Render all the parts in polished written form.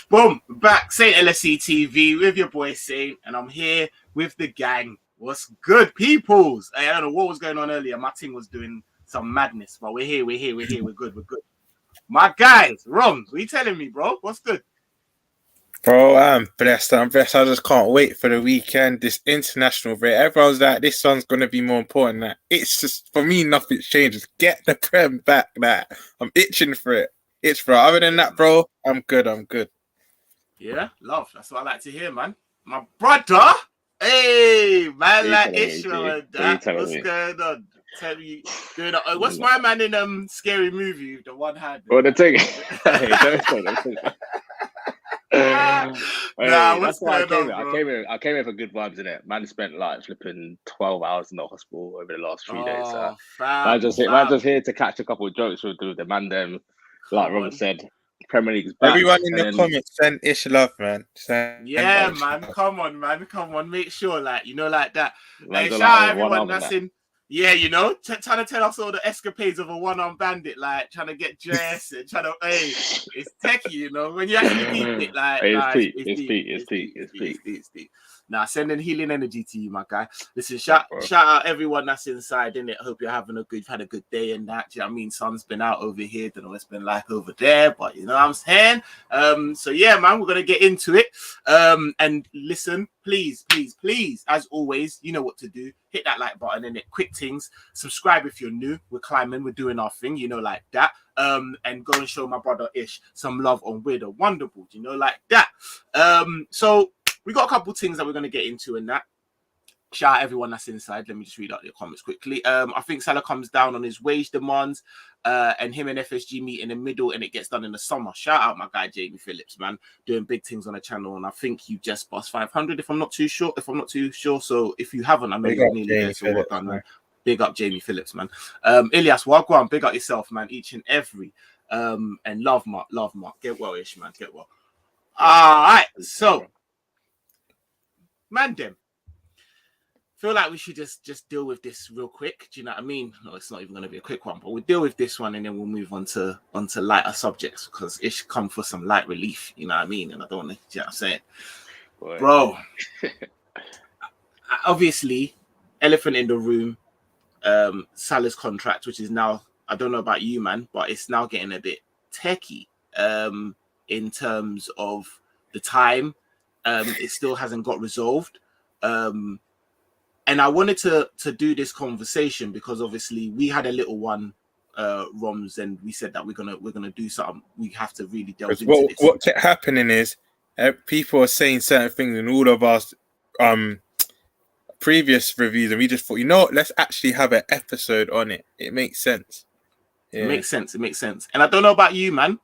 Boom, back, Saint LSC TV with your boy Saint, and I'm here with the gang. What's good, peoples? I don't know what was going on earlier. My team was doing some madness, but we're here, we're good. My guys, Rom, what are you telling me, bro? What's good? Bro, I'm blessed. I just can't wait for the weekend. This international break. Everyone's like, this one's going to be more important. Like, it's just, for me, nothing changes. Get the Prem back. Like, I'm itching for it. Other than that, bro, I'm good. Yeah, love. That's what I like to hear, man. My brother. Hey, man, like Ishmael and that. What's going on? Tell me, what's my man in Scary Movie? The one hand. Oh, the thing. Hey, don't say that. That's why I came in for good vibes in it. Man spent like flipping 12 hours in the hospital over the last 3 days. So man just here to catch a couple of jokes with the man. Them, like Robert said, Premier League's back. Everyone in the comments send Ish love, man. Man. Come on. Make sure, like that. Hey, shout out everyone that's in. Yeah, trying to tell us all the escapades of a one-armed bandit, like trying to get dressed and trying to. Hey, it's techie, when you actually beat it, like it's deep. Nah, sending healing energy to you, my guy. Listen, shout out everyone that's inside, innit? Hope you're you've had a good day and that. You know what I mean? Sun's been out over here, don't know what it's been like over there, but you know what I'm saying? So yeah, man, we're gonna get into it. And listen, please, as always, you know what to do. Hit that like button and quick things. Subscribe if you're new. We're climbing, we're doing our thing, like that. And go and show my brother Ish some love on We're the Wonderful, like that. So we got a couple things that we're going to get into in that. Shout out everyone that's inside. Let me just read out your comments quickly. I think Salah comes down on his wage demands and him and FSG meet in the middle and it gets done in the summer. Shout out my guy, Jamie Phillips, man. Doing big things on the channel. And I think you just bossed 500 if I'm not too sure. So if you haven't, I know you're nearly there. So well done, man. Big up Jamie Phillips, man. Ilyas, Wagwan, big up yourself, man. Each and every. And love Mark. Get well, Ish, man. Get well. All right. So, man, them. Feel like we should just deal with this real quick. Do you know what I mean? No, it's not even going to be a quick one, but we'll deal with this one and then we'll move on to lighter subjects because it should come for some light relief. You know what I mean? And I don't want to, you know what I'm saying? Boy. Bro, obviously, elephant in the room, Salah's contract, which is now, I don't know about you, man, but it's now getting a bit techie in terms of the time. It still hasn't got resolved. And I wanted to do this conversation because obviously we had a little one, Roms, and we said that we're gonna do something. We have to really delve into this. What kept happening is people are saying certain things in all of our previous reviews, and we just thought, let's actually have an episode on it. It makes sense. Yeah. It makes sense. And I don't know about you, man,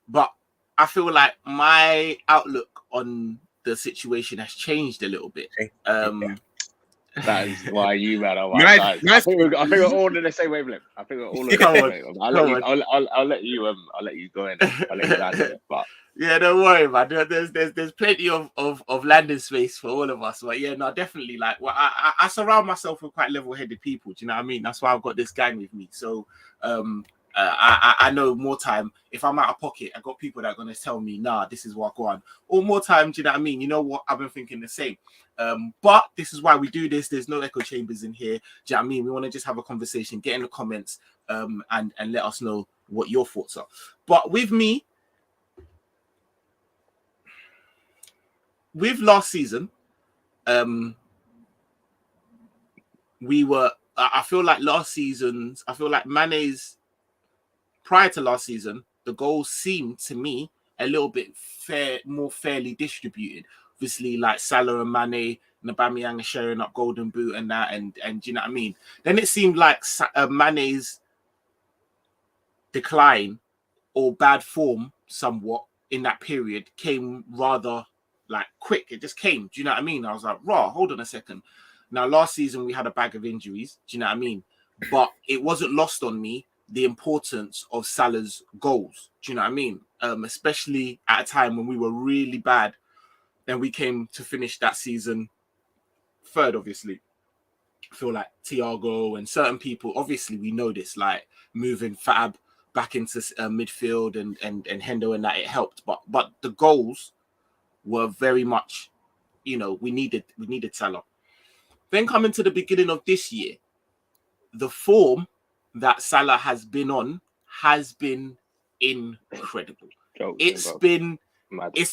but I feel like my outlook on the situation has changed a little bit. That is why you, man. I think we're all in the same wavelength. I think we're all in the same wavelength. I'll let you go in. I'll let you land it. But yeah, don't worry, man. There's plenty of landing space for all of us. But yeah, no, definitely. Like, I surround myself with quite level-headed people. Do you know what I mean? That's why I've got this gang with me. So I know more time, if I'm out of pocket, I got people that are going to tell me, nah, this is what I go on. Or more time, do you know what I mean? You know what? I've been thinking the same. But this is why we do this. There's no echo chambers in here. Do you know what I mean? We want to just have a conversation, get in the comments, and let us know what your thoughts are. But with me, with last season, I feel like Mane's, prior to last season, the goals seemed to me a little bit more fairly distributed. Obviously, like Salah and Mane and Aubameyang are sharing up Golden Boot and that, and you know what I mean? Then it seemed like Mane's decline or bad form somewhat in that period came rather like quick. It just came. Do you know what I mean? I was like, hold on a second. Now, last season, we had a bag of injuries. Do you know what I mean? But it wasn't lost on me the importance of Salah's goals. Do you know what I mean? Especially at a time when we were really bad. Then we came to finish that season third, obviously. I feel like Thiago and certain people, obviously we know this, like moving Fab, back into midfield and Hendo and that, it helped. But the goals were very much, we needed Salah. Then coming to the beginning of this year, the form that Salah has been on has been incredible. It's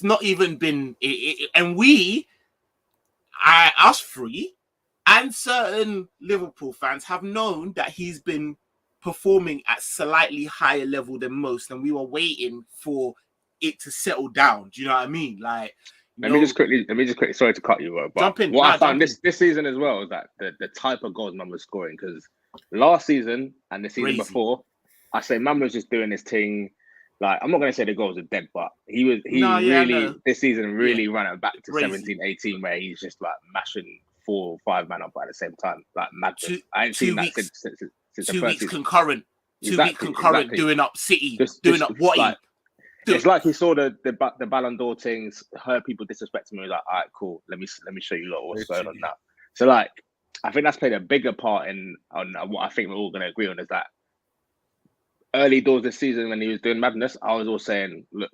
not even been, and us three and certain Liverpool fans have known that he's been performing at slightly higher level than most, and we were waiting for it to settle down. Do you know what I mean? Like, let me just quickly. Sorry to cut you, but jump in. What I found this season as well is that the type of goals man was scoring, because last season and the season before, I say man was just doing his thing. Like, I'm not going to say the goals are dead, but he this season really ran it back to 17, 18, where he's just like mashing 4 or 5 man up at the same time. Like, madness. I ain't seen that since 2 weeks concurrent. 2 weeks concurrent, doing up City, doing up Watty. Like, it's like he saw the Ballon d'Or things, heard people disrespecting me. He was like, all right, cool. Let me show you what's going on now. So, like, I think that's played a bigger part on what I think we're all going to agree on, is that early doors this season when he was doing madness, I was all saying, look,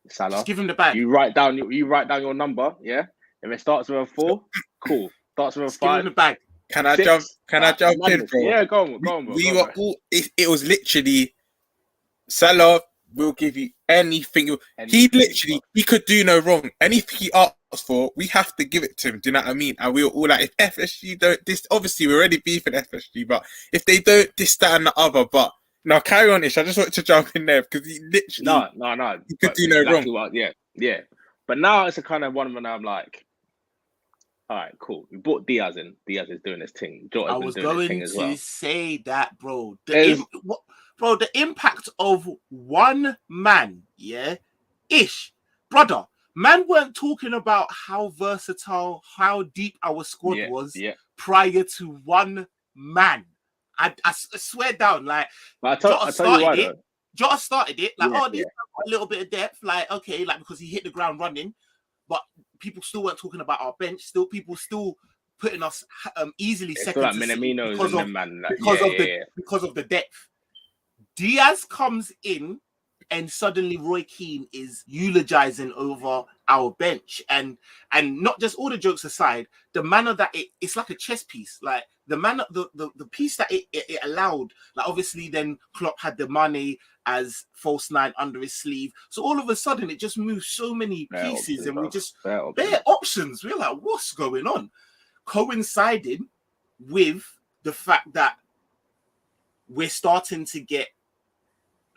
Salah, just give him the bag. You write down your number, yeah? If it starts with a 4, cool. Starts with a 5. Give him the bag. Can I jump in, bro? Yeah, go on, bro. It was literally Salah will give you anything. He could do no wrong. Anything he asks for, we have to give it to him. Do you know what I mean? And we were all like, if FSG don't, this, obviously we're already beefing FSG, but if they don't, this, that, and the other, but now carry on, Ish. I just wanted to jump in there because he literally no. He could do no wrong. Yeah. But now it's a kind of one when I'm like, all right, cool. We brought Diaz in. Diaz is doing his thing. Jota's I was going to say that, bro. The impact of one man, Ish, brother. Man weren't talking about how versatile, how deep our squad was prior to one man. I swear down, like, Jota started it. Like, this a little bit of depth, like, okay, like, because he hit the ground running, but people still weren't talking about our bench. People putting us easily second like to Minamino because of the depth. Diaz comes in, and suddenly Roy Keane is eulogizing over our bench, and not just, all the jokes aside, the manner that it's like a chess piece, like the manner, the piece that it allowed, like, obviously then Klopp had the Mane as false 9 under his sleeve, so all of a sudden it just moved so many pieces, and we just bare options. We're like, what's going on? Coincided with the fact that we're starting to get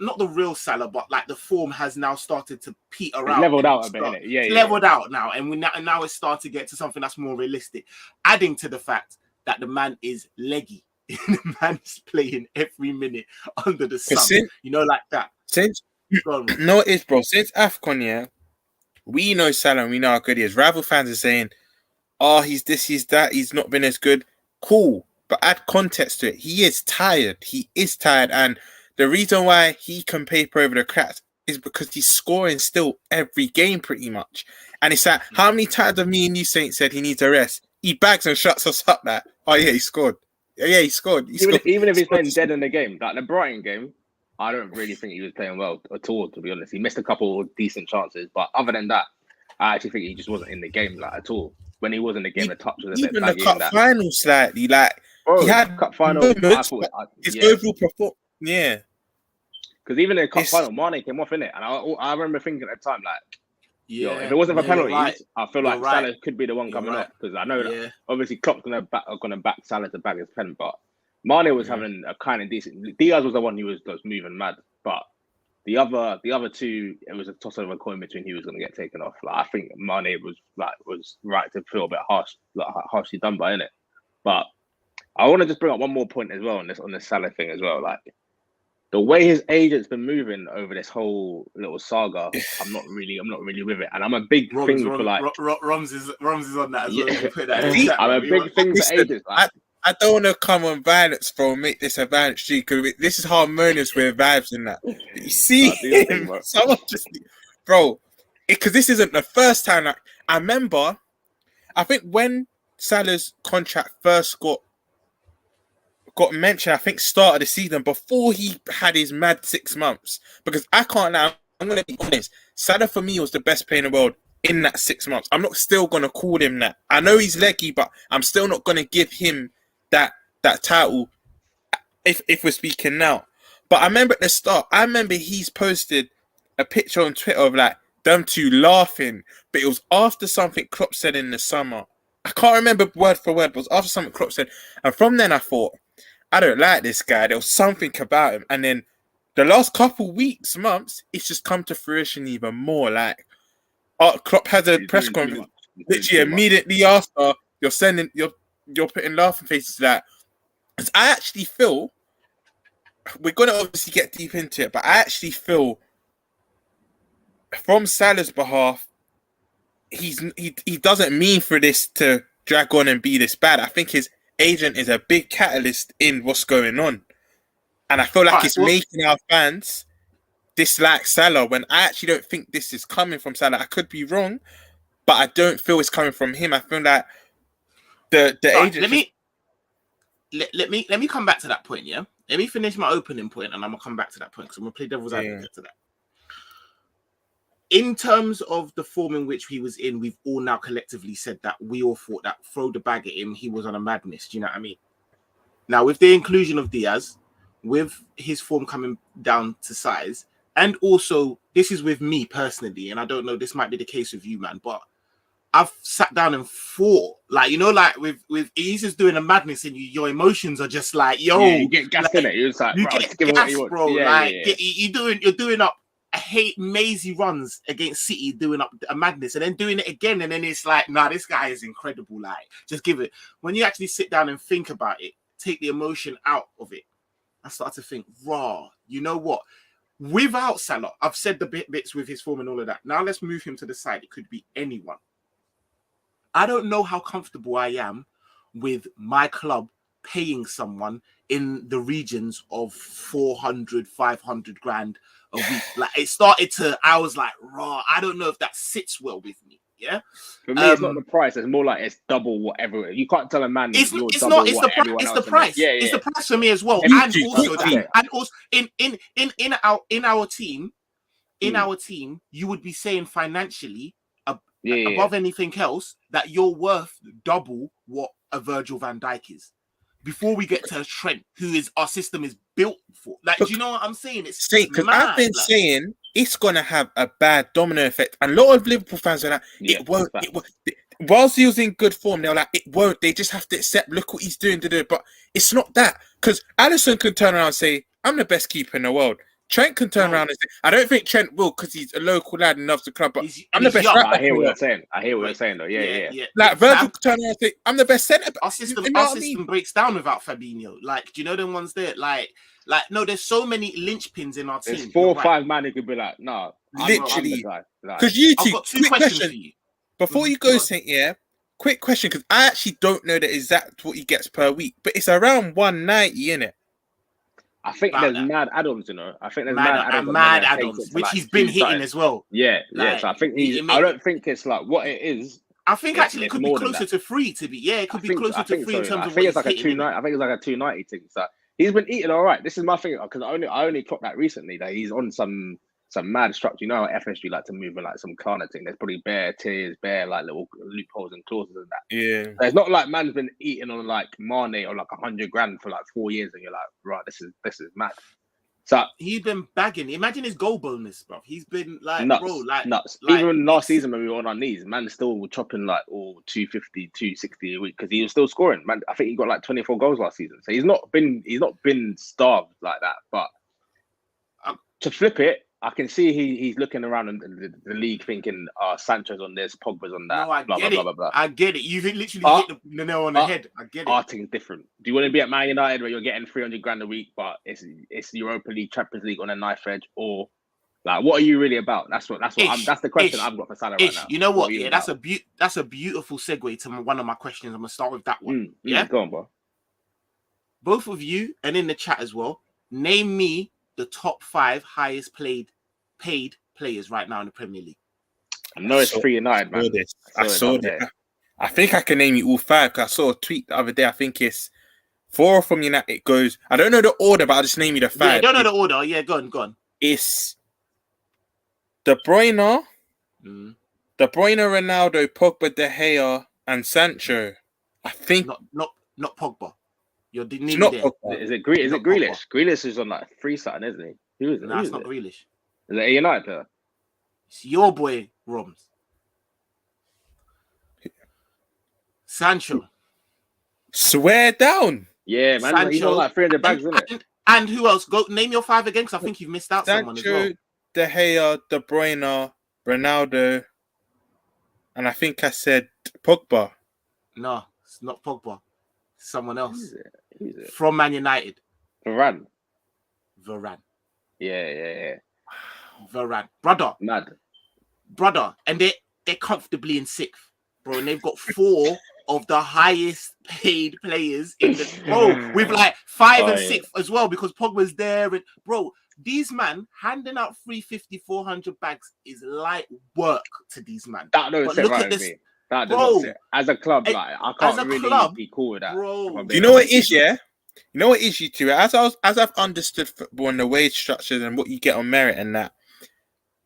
not the real Salah, but like the form has now started to peter out. Leveled out a bit, innit? Yeah, leveled out now, and now it's starting to get to something that's more realistic. Adding to the fact that the man is leggy, the man's playing every minute under the sun, like that. Since it is, bro. Since AFCON, we know Salah, and we know how good he is. Rival fans are saying, "Oh, he's this, he's that, he's not been as good." Cool, but add context to it. He is tired. And the reason why he can paper over the cracks is because he's scoring still every game pretty much. And it's like, how many times have me and you Saint said he needs a rest? He bags and shuts us up that, oh yeah, he scored. Yeah, he scored. Even if he's playing dead in the game, like the Brighton game, I don't really think he was playing well at all, to be honest. He missed a couple of decent chances, but other than that, I actually think he just wasn't in the game like at all. When he was in the game, the touch was a bit baggy. Even the cup final slightly, like, he had cup final. His overall performance. Yeah, because even in the cup final, Mane came off in it, and I remember thinking at the time, like, if it wasn't for penalties, I feel like Salah could be the one coming off, because I know that obviously Klopp's gonna back Salah to bag his pen, but Mane was having a kind of decent. Diaz was the one who was moving mad, but the other two, it was a toss of a coin between who was going to get taken off. Like, I think Mane was right to feel a bit harshly done by, innit? But I want to just bring up one more point as well on this Salah thing as well. Like, the way his agent's been moving over this whole little saga, I'm not really with it. And I'm a big thing for like Roms is on that as well. I'm a big thing for agents. Like, I don't want to come on violence, bro. Make this a violence street, because this is harmonious with vibes and that. You see, someone just, bro, because this isn't the first time. Like, I remember, I think when Salah's contract first got got mentioned, I think, start of the season before he had his mad 6 months. Because I can't now, I'm going to be honest, Salah for me was the best player in the world in that 6 months. I'm not still going to call him that. I know he's leggy, but I'm still not going to give him that title if we're speaking now. But I remember at the start, I remember he's posted a picture on Twitter of like them two laughing, but it was after something Klopp said in the summer. I can't remember word for word, but it was after something Klopp said. And from then I thought, I don't like this guy. There was something about him. And then the last couple weeks, months, it's just come to fruition even more. Like, Klopp has a press conference literally immediately after you're putting laughing faces like. Because I actually feel, we're going to obviously get deep into it, but I actually feel from Salah's behalf, he doesn't mean for this to drag on and be this bad. I think his agent is a big catalyst in what's going on. And I feel like making our fans dislike Salah when I actually don't think this is coming from Salah. I could be wrong, but I don't feel it's coming from him. I feel like the agent... Let me come back to that point, yeah? Let me finish my opening point and I'm going to come back to that point because I'm going to play devil's advocate to that. In terms of the form in which he was in, we've all now collectively said that we all thought that throw the bag at him, he was on a madness. Do you know what I mean? Now, with the inclusion of Diaz, with his form coming down to size, and also, this is with me personally, and I don't know, this might be the case with you, man, but I've sat down and thought, like, you know, like with he's just doing a madness and your emotions are just like, yo, you get gassed in it. You're just like, you bro, get give gas, what bro. yeah, like yeah. you're doing up mazy runs against City, doing up a madness, and then doing it again, and then it's like, nah, this guy is incredible. Like, just give it. When you actually sit down and think about it, take the emotion out of it, I start to think, raw. You know what? Without Salah, I've said the bits with his form and all of that. Now let's move him to the side. It could be anyone. I don't know how comfortable I am with my club paying someone in the regions of 400, 500 grand a week. Like, it started to, I was like, raw. I don't know if that sits well with me. Yeah. For me, it's not the price. It's more like it's double whatever. You can't tell a man it's the price. Yeah. It's the price for me as well. And also that, and also in our team, you would be saying financially, above anything else, that you're worth double what a Virgil van Dijk is. Before we get to Trent, our system is built for. Like, do you know what I'm saying? It's because I've been saying it's gonna have a bad domino effect. And a lot of Liverpool fans are like, it won't. Whilst he was in good form, they're like, it won't. They just have to accept. Look what he's doing. But it's not that, because Alisson can turn around and say, "I'm the best keeper in the world." Trent can turn around and say, I don't think Trent will, because he's a local lad and loves the club, but I'm the best right back. I hear what you're saying, though. Yeah. Like, Virgil can turn around and say, I'm the best centre back. Our system breaks down without Fabinho. Like, do you know them ones there? Like, no, there's so many linchpins in our team. There's 4 or 5 man who could be like, nah, literally. Because I've got 2 questions for you. Before you go, Saint, quick question, because I actually don't know the exact what he gets per week, but it's around 190, innit? I think there's mad add-ons, you know. I think there's mad add-ons, which he's been hitting as well. Yeah. So I think I don't think it's like what it is. I think actually it could be closer to 3 to be. Yeah, it could be closer to 3 in terms of what he's hitting. I think it's like a 290 thing. So he's been eating all right. This is my thing, because I only clocked that recently that he's on some mad structure. You know how FSG like to move in like some Klarna thing. There's probably bare tiers, bare like little loopholes and clauses and that. Yeah. So it's not like man's been eating on like Mane or like 100 grand for like 4 years and you're like, right, this is mad. So he's been bagging. Imagine his goal bonus, bro. He's been like, nuts, bro, like nuts. Even last season when we were on our knees, man still chopping like 250, 260 a week because he was still scoring. Man, I think he got like 24 goals last season. So he's not been starved like that. But to flip it, I can see he's looking around in the league thinking, Sancho's on this, Pogba's on that. No, I get it. Blah. I get it. You've literally hit the nail on the head. I get it. Our thing's different. Do you want to be at Man United where you're getting 300 grand a week, but it's Europa League, Champions League on a knife edge, or like what are you really about? That's the question I've got for Salah right now. You know what? Yeah, that's a beautiful segue to one of my questions. I'm gonna start with that one. Go on, bro. Both of you, and in the chat as well, name me the top 5 highest paid players right now in the Premier League. I know it's 3 United, man. I saw that. I think I can name you all 5 because I saw a tweet the other day. I think it's 4 from United goes. I don't know the order, but I'll just name you the 5. Yeah, I don't know the order. Yeah, go on. It's De Bruyne, De Bruyne, Ronaldo, Pogba, De Gea, and Sancho. I think not Pogba. You're nearly not there. Pogba. Is it Grealish? Grealish is on like 3 something, isn't he? Who is it? Nah, it's not Grealish. Is it a United player? It's your boy Roms. Sancho. Swear down. Yeah, man. Sancho, He's on like 300 bags, isn't it? And who else? Go name your 5 again, because I think you've missed out someone as well. Sancho, De Gea, De Bruyne, Ronaldo, and I think I said Pogba. No, it's not Pogba. It's someone else. Who's it? From Man United. Varane. Yeah. Yeah. Varane. Brother. Mad. Brother. And they're comfortably in 6th, bro. And they've got 4 of the highest paid players in the with like 5 and 6 as well, because Pogba's there. And bro, these man handing out 350, 400 bags is light work to these man. That don't sit right with me. That does not sit. As a club, like I can't really be cool with that. Bro. You know what it is, yeah? You know what it is, you two? As I've understood football and the wage structures and what you get on merit and that,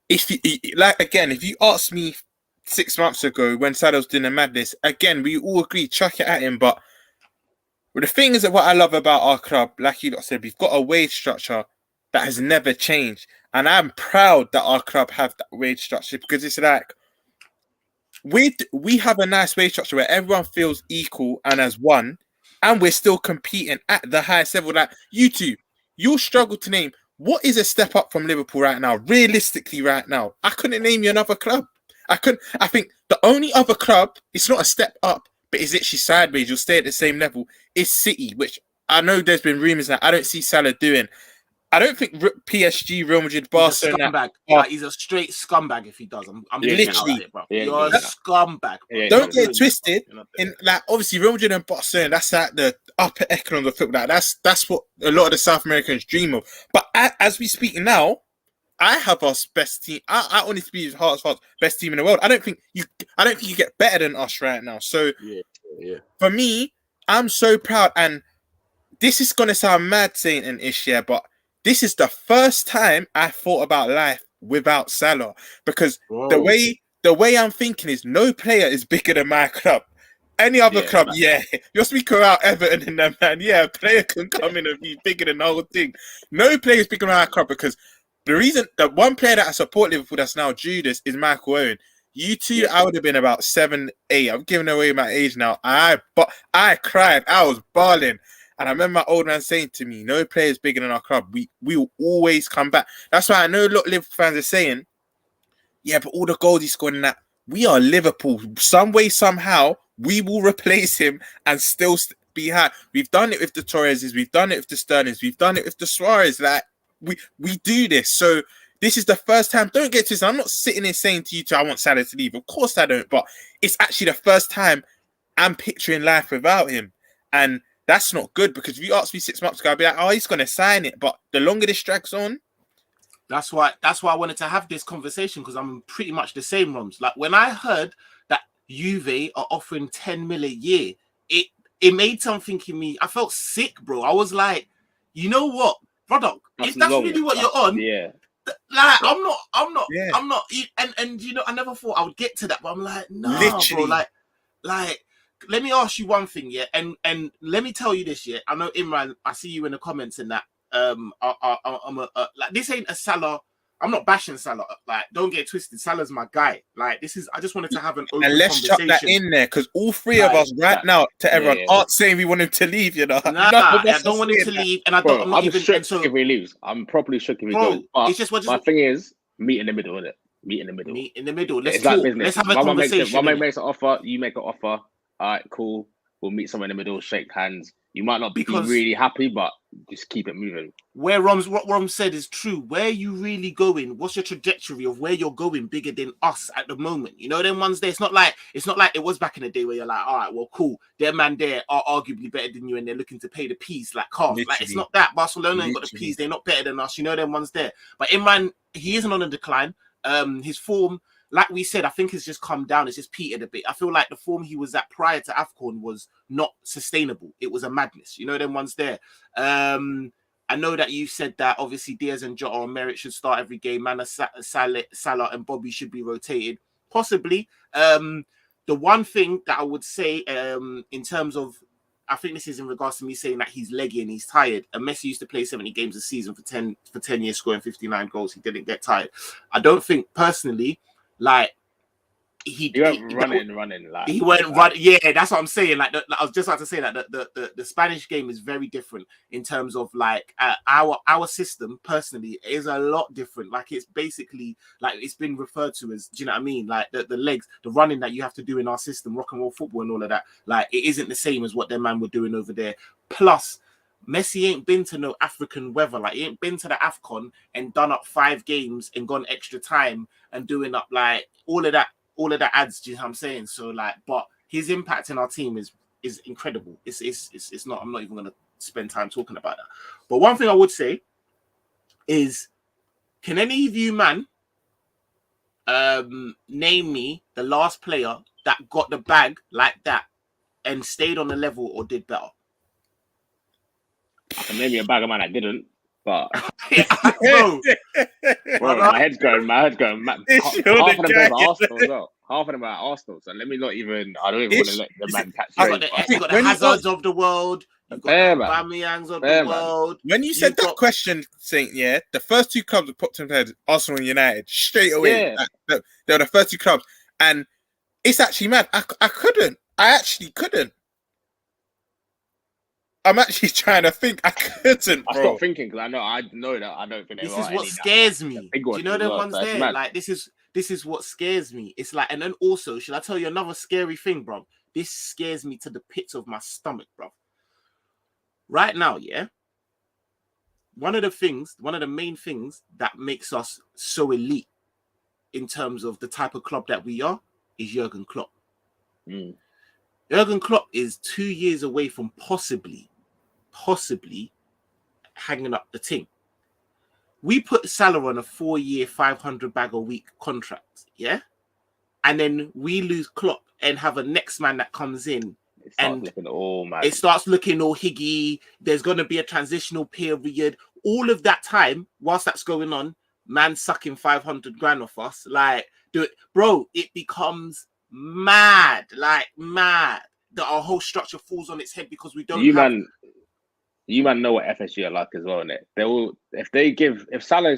if you asked me 6 months ago when Salah was doing the madness, again, we all agree, chuck it at him. But the thing is that what I love about our club, like you lot said, we've got a wage structure that has never changed. And I'm proud that our club have that wage structure, because it's like, we have a nice wage structure where everyone feels equal and as one, and we're still competing at the highest level. Like you two, you'll struggle to name what is a step up from Liverpool right now, realistically right now. I couldn't name you another club. I think the only other club, it's not a step up, but is literally sideways, you'll stay at the same level, is City, which I know there's been rumours that I don't see Salah doing. I don't think PSG, Real Madrid, Barcelona. He's a straight scumbag if he does. I'm literally, it, bro. You're a scumbag. Yeah, don't get twisted. In like obviously Real Madrid and Barcelona, that's like the upper echelon of football. That's what a lot of the South Americans dream of. But as we speak now, I have our best team. I honestly be hearts best team in the world. I don't think you get better than us right now. So for me, I'm so proud. And this is gonna sound mad saying an ish, yeah, but this is the first time I thought about life without Salah, because the way I'm thinking is no player is bigger than my club. Any other club, you're speaking about Everton and them, man. Yeah, a player can come in and be bigger than the whole thing. No player is bigger than our club, because the reason that one player that I support Liverpool that's now Judas is Michael Owen. You two, I would have been about 7, 8. I'm giving away my age now. But I cried. I was bawling. And I remember my old man saying to me, no player is bigger than our club. We will always come back. That's why I know a lot of Liverpool fans are saying, yeah, but all the goals he scored in that, we are Liverpool. Some way, somehow, we will replace him and still be high. We've done it with the Torreses. We've done it with the Sterlings. We've done it with the Suarez. Like, we do this. So this is the first time. Don't get twisted. I'm not sitting here saying to you two, I want Salah to leave. Of course I don't. But it's actually the first time I'm picturing life without him. And that's not good, because if you asked me 6 months ago, I'd be like, oh, he's going to sign it. But the longer this drags on. That's why I wanted to have this conversation, because I'm pretty much the same, Roms. Like when I heard that Juve are offering 10 mil a year, it made something in me. I felt sick, bro. I was like, you know what, brother? If that's really what you're on, like I'm not. And you know, I never thought I would get to that, but I'm like, no, literally. Bro, like. Let me ask you one thing, and let me tell you this, I know Imran, I see you in the comments and that. Like this ain't a Salah. I'm not bashing Salah. Like, don't get twisted. Salah's my guy. Like, this is. I just wanted to have an open and let's conversation. chuck that in there, because all three of us right now to everyone aren't saying we want him to leave. You know, I don't want him to leave, and I'm shook if he leaves. I'm probably shook if he goes. But it's just my thing is meet in the middle, isn't it? Meet in the middle. Meet in the middle. Let's talk. Let's have a conversation. One man makes an offer. You make an offer. All right, cool. We'll meet somewhere in the middle, shake hands. You might not be really happy, but just keep it moving. What Rom said is true. Where are you really going? What's your trajectory of where you're going bigger than us at the moment? You know, them ones there. It's not like it was back in the day where you're like, all right, well, cool. Their man there are arguably better than you, and they're looking to pay the peas like cars. Like, it's not that. Barcelona ain't got the peas. They're not better than us. You know them ones there. But Imran, he isn't on a decline. His form like we said, I think it's just come down. It's just petered a bit. I feel like the form he was at prior to AFCON was not sustainable. It was a madness. You know, them ones there. I know that you said that obviously Diaz and Jota and Merritt should start every game. Salah and Bobby should be rotated. Possibly. The one thing that I would say in terms of, I think this is in regards to me saying that he's leggy and he's tired. And Messi used to play 70 games a season for 10 years, scoring 59 goals. He didn't get tired. I don't think personally, like, he went running. Like he went running. Yeah, that's what I'm saying. Like, I was just about to say that the Spanish game is very different in terms of like our system. Personally, is a lot different. Like, it's basically like it's been referred to as. Do you know what I mean? Like the legs, the running that you have to do in our system, rock and roll football and all of that. Like, it isn't the same as what their man were doing over there. Plus, Messi ain't been to no African weather. Like, he ain't been to the AFCON and done up 5 games and gone extra time and doing up like all of that adds, do you know what I'm saying? So like, but his impact in our team is incredible. It's not, I'm not even gonna spend time talking about that. But one thing I would say is, can any of you man name me the last player that got the bag like that and stayed on the level or did better? I can name you a bag of man that didn't. But bro, my head's going. Half of them are Arsenal as well. Half of them are Arsenal. So let me not even. I don't even want to let the man catch. You've got the Hazards of the world. You've got the Aubameyangs of the world. When you said that question, Saint, yeah, the first 2 clubs that popped in my head, Arsenal and United, straight away. Yeah. They were the first 2 clubs, and it's actually mad. I actually couldn't. I'm actually trying to think. I couldn't. I stopped thinking because I know that I don't think this is what scares me. Do you know the ones there? Like, this is what scares me. It's like, and then also, should I tell you another scary thing, bro? This scares me to the pits of my stomach, bro. Right now, yeah. One of the main things that makes us so elite in terms of the type of club that we are is Jurgen Klopp. Jurgen Klopp is 2 years away from possibly hanging up the team. We put Salah on a 4-year, 500 bag a week contract, yeah? And then we lose Klopp and have a next man that comes in and it starts looking all higgy. There's going to be a transitional period. All of that time, whilst that's going on, man sucking 500 grand off us. Like, bro, it becomes mad. That our whole structure falls on its head because we don't You man know what FSG are like as well, innit? They will, if Salah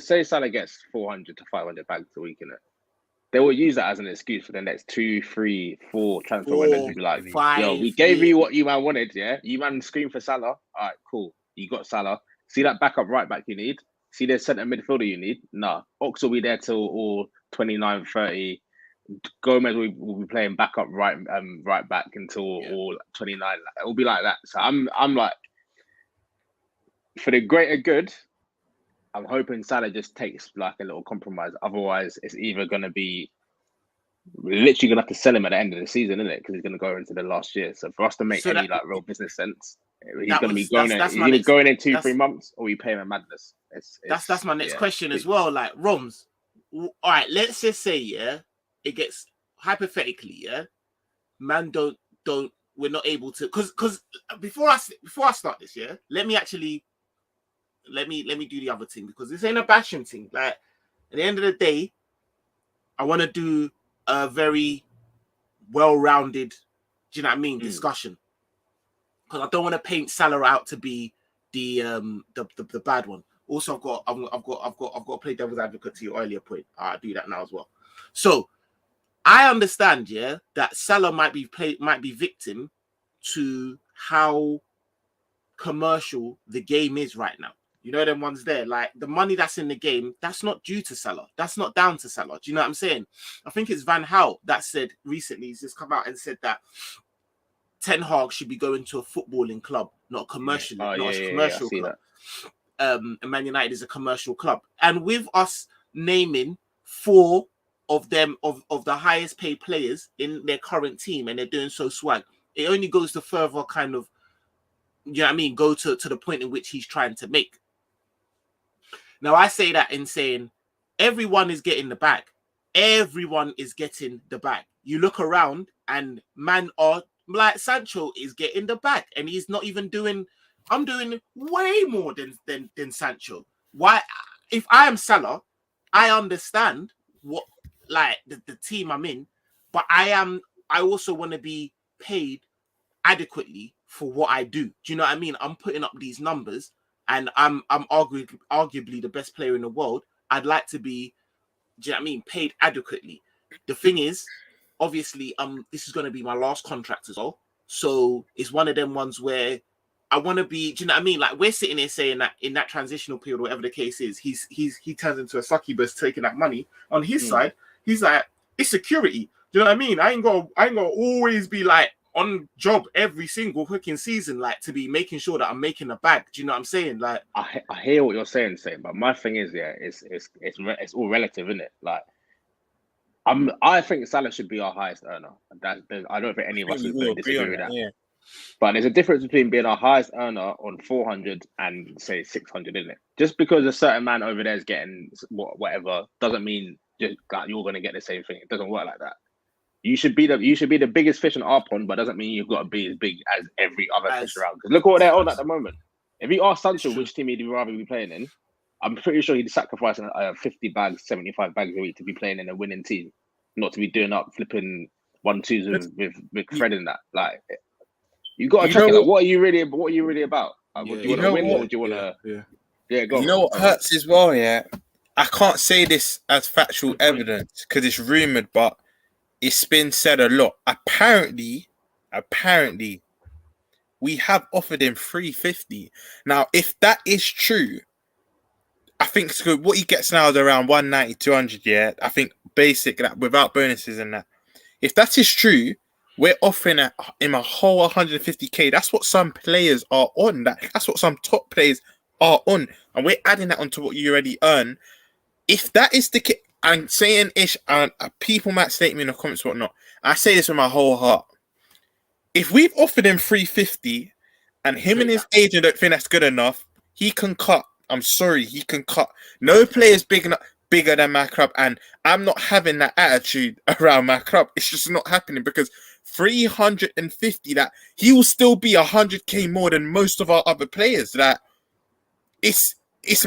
gets 400 to 500 bags a week, innit? They will use that as an excuse for the next 2, 3, 4 transfer windows to be like, yo, we gave you what you man wanted, yeah? You man screamed for Salah. All right, cool. You got Salah. See that backup right back you need? See the centre midfielder you need? Nah. Ox will be there till all 29, 30. Gomez will be playing backup right back until all 29. It will be like that. So I'm like, for the greater good, I'm hoping Salah just takes like a little compromise. Otherwise, it's either going to be literally going to have to sell him at the end of the season, isn't it? Because he's going to go into the last year. So for us to make any like real business sense, he's going to be going in. He's either going in 2-3 months, or we pay him a madness. That's my next question as well. Like, Roms, all right, let's just say it gets hypothetically man don't we're not able to because before I start this let me do the other thing, because this ain't a bashing thing. Like, at the end of the day, I want to do a very well-rounded, do you know what I mean, discussion, because I don't want to paint Salah out to be the bad one. Also, I've got to play devil's advocate to your earlier point. I'll do that now as well. So I understand, that Salah might be victim to how commercial the game is right now. You know, them ones there, like the money that's in the game, that's not due to Salah. That's not down to Salah. Do you know what I'm saying? I think it's Van Gaal that said recently, he's just come out and said that Ten Hag should be going to a footballing club, not a commercial club. And Man United is a commercial club. And with us naming 4 of them of the highest paid players in their current team, and they're doing so swag, it only goes to further kind of, you know what I mean, go to the point in which he's trying to make. Now, I say that in saying everyone is getting the bag. everyone is getting the bag. You look around and man are like Sancho is getting the bag and he's not even doing. I'm doing way more than Sancho. Why? If I am Salah, I understand what like the team I'm in, but I also want to be paid adequately for what I do. Do you know what I mean? I'm putting up these numbers and I'm arguably the best player in the world. I'd like to be, do you know what I mean, paid adequately. The thing is, obviously, this is going to be my last contract as well. So it's one of them ones where I want to be, do you know what I mean? Like we're sitting here saying that in that transitional period, whatever the case is, he turns into a succubus taking that money. On his side, he's like, it's security. Do you know what I mean? I ain't gonna always be like on job every single fucking season, like to be making sure that I'm making a bag. Do you know what I'm saying? Like I hear what you're saying, but my thing is, it's all relative, isn't it? Like I think Salah should be our highest earner. I don't think any of us would disagree with that. Yeah. But there's a difference between being our highest earner on 400 and say 600, isn't it? Just because a certain man over there is getting whatever doesn't mean just that you're going to get the same thing. It doesn't work like that. You should be the biggest fish in our pond, but doesn't mean you've got to be as big as every other fish around. Because look what they're on at the moment. If you ask Sancho which team he'd rather be playing in, I'm pretty sure he'd sacrifice 50 bags, 75 bags a week to be playing in a winning team, not to be doing up flipping 1-2s with Fred and that. Like, you got to check it out. What are you really about? Do you want to win or do you want to? Yeah, go. You know what hurts as well? Yeah, I can't say this as factual evidence because it's rumored, but it's been said a lot. Apparently, we have offered him 350. Now, if that is true, I think it's good. What he gets now is around 190, 200. Yeah, I think basic that without bonuses and that. If that is true, we're offering him a whole 150k. That's what some players are on. That's what some top players are on, and we're adding that onto what you already earn. If that is the case, I'm saying ish, and people might state me in the comments, whatnot. I say this with my whole heart. If we've offered him 350, and him and his agent don't think that's good enough, he can cut. I'm sorry, he can cut. No player's bigger than my club, and I'm not having that attitude around my club. It's just not happening because 350, that he will still be 100k more than most of our other players. That it's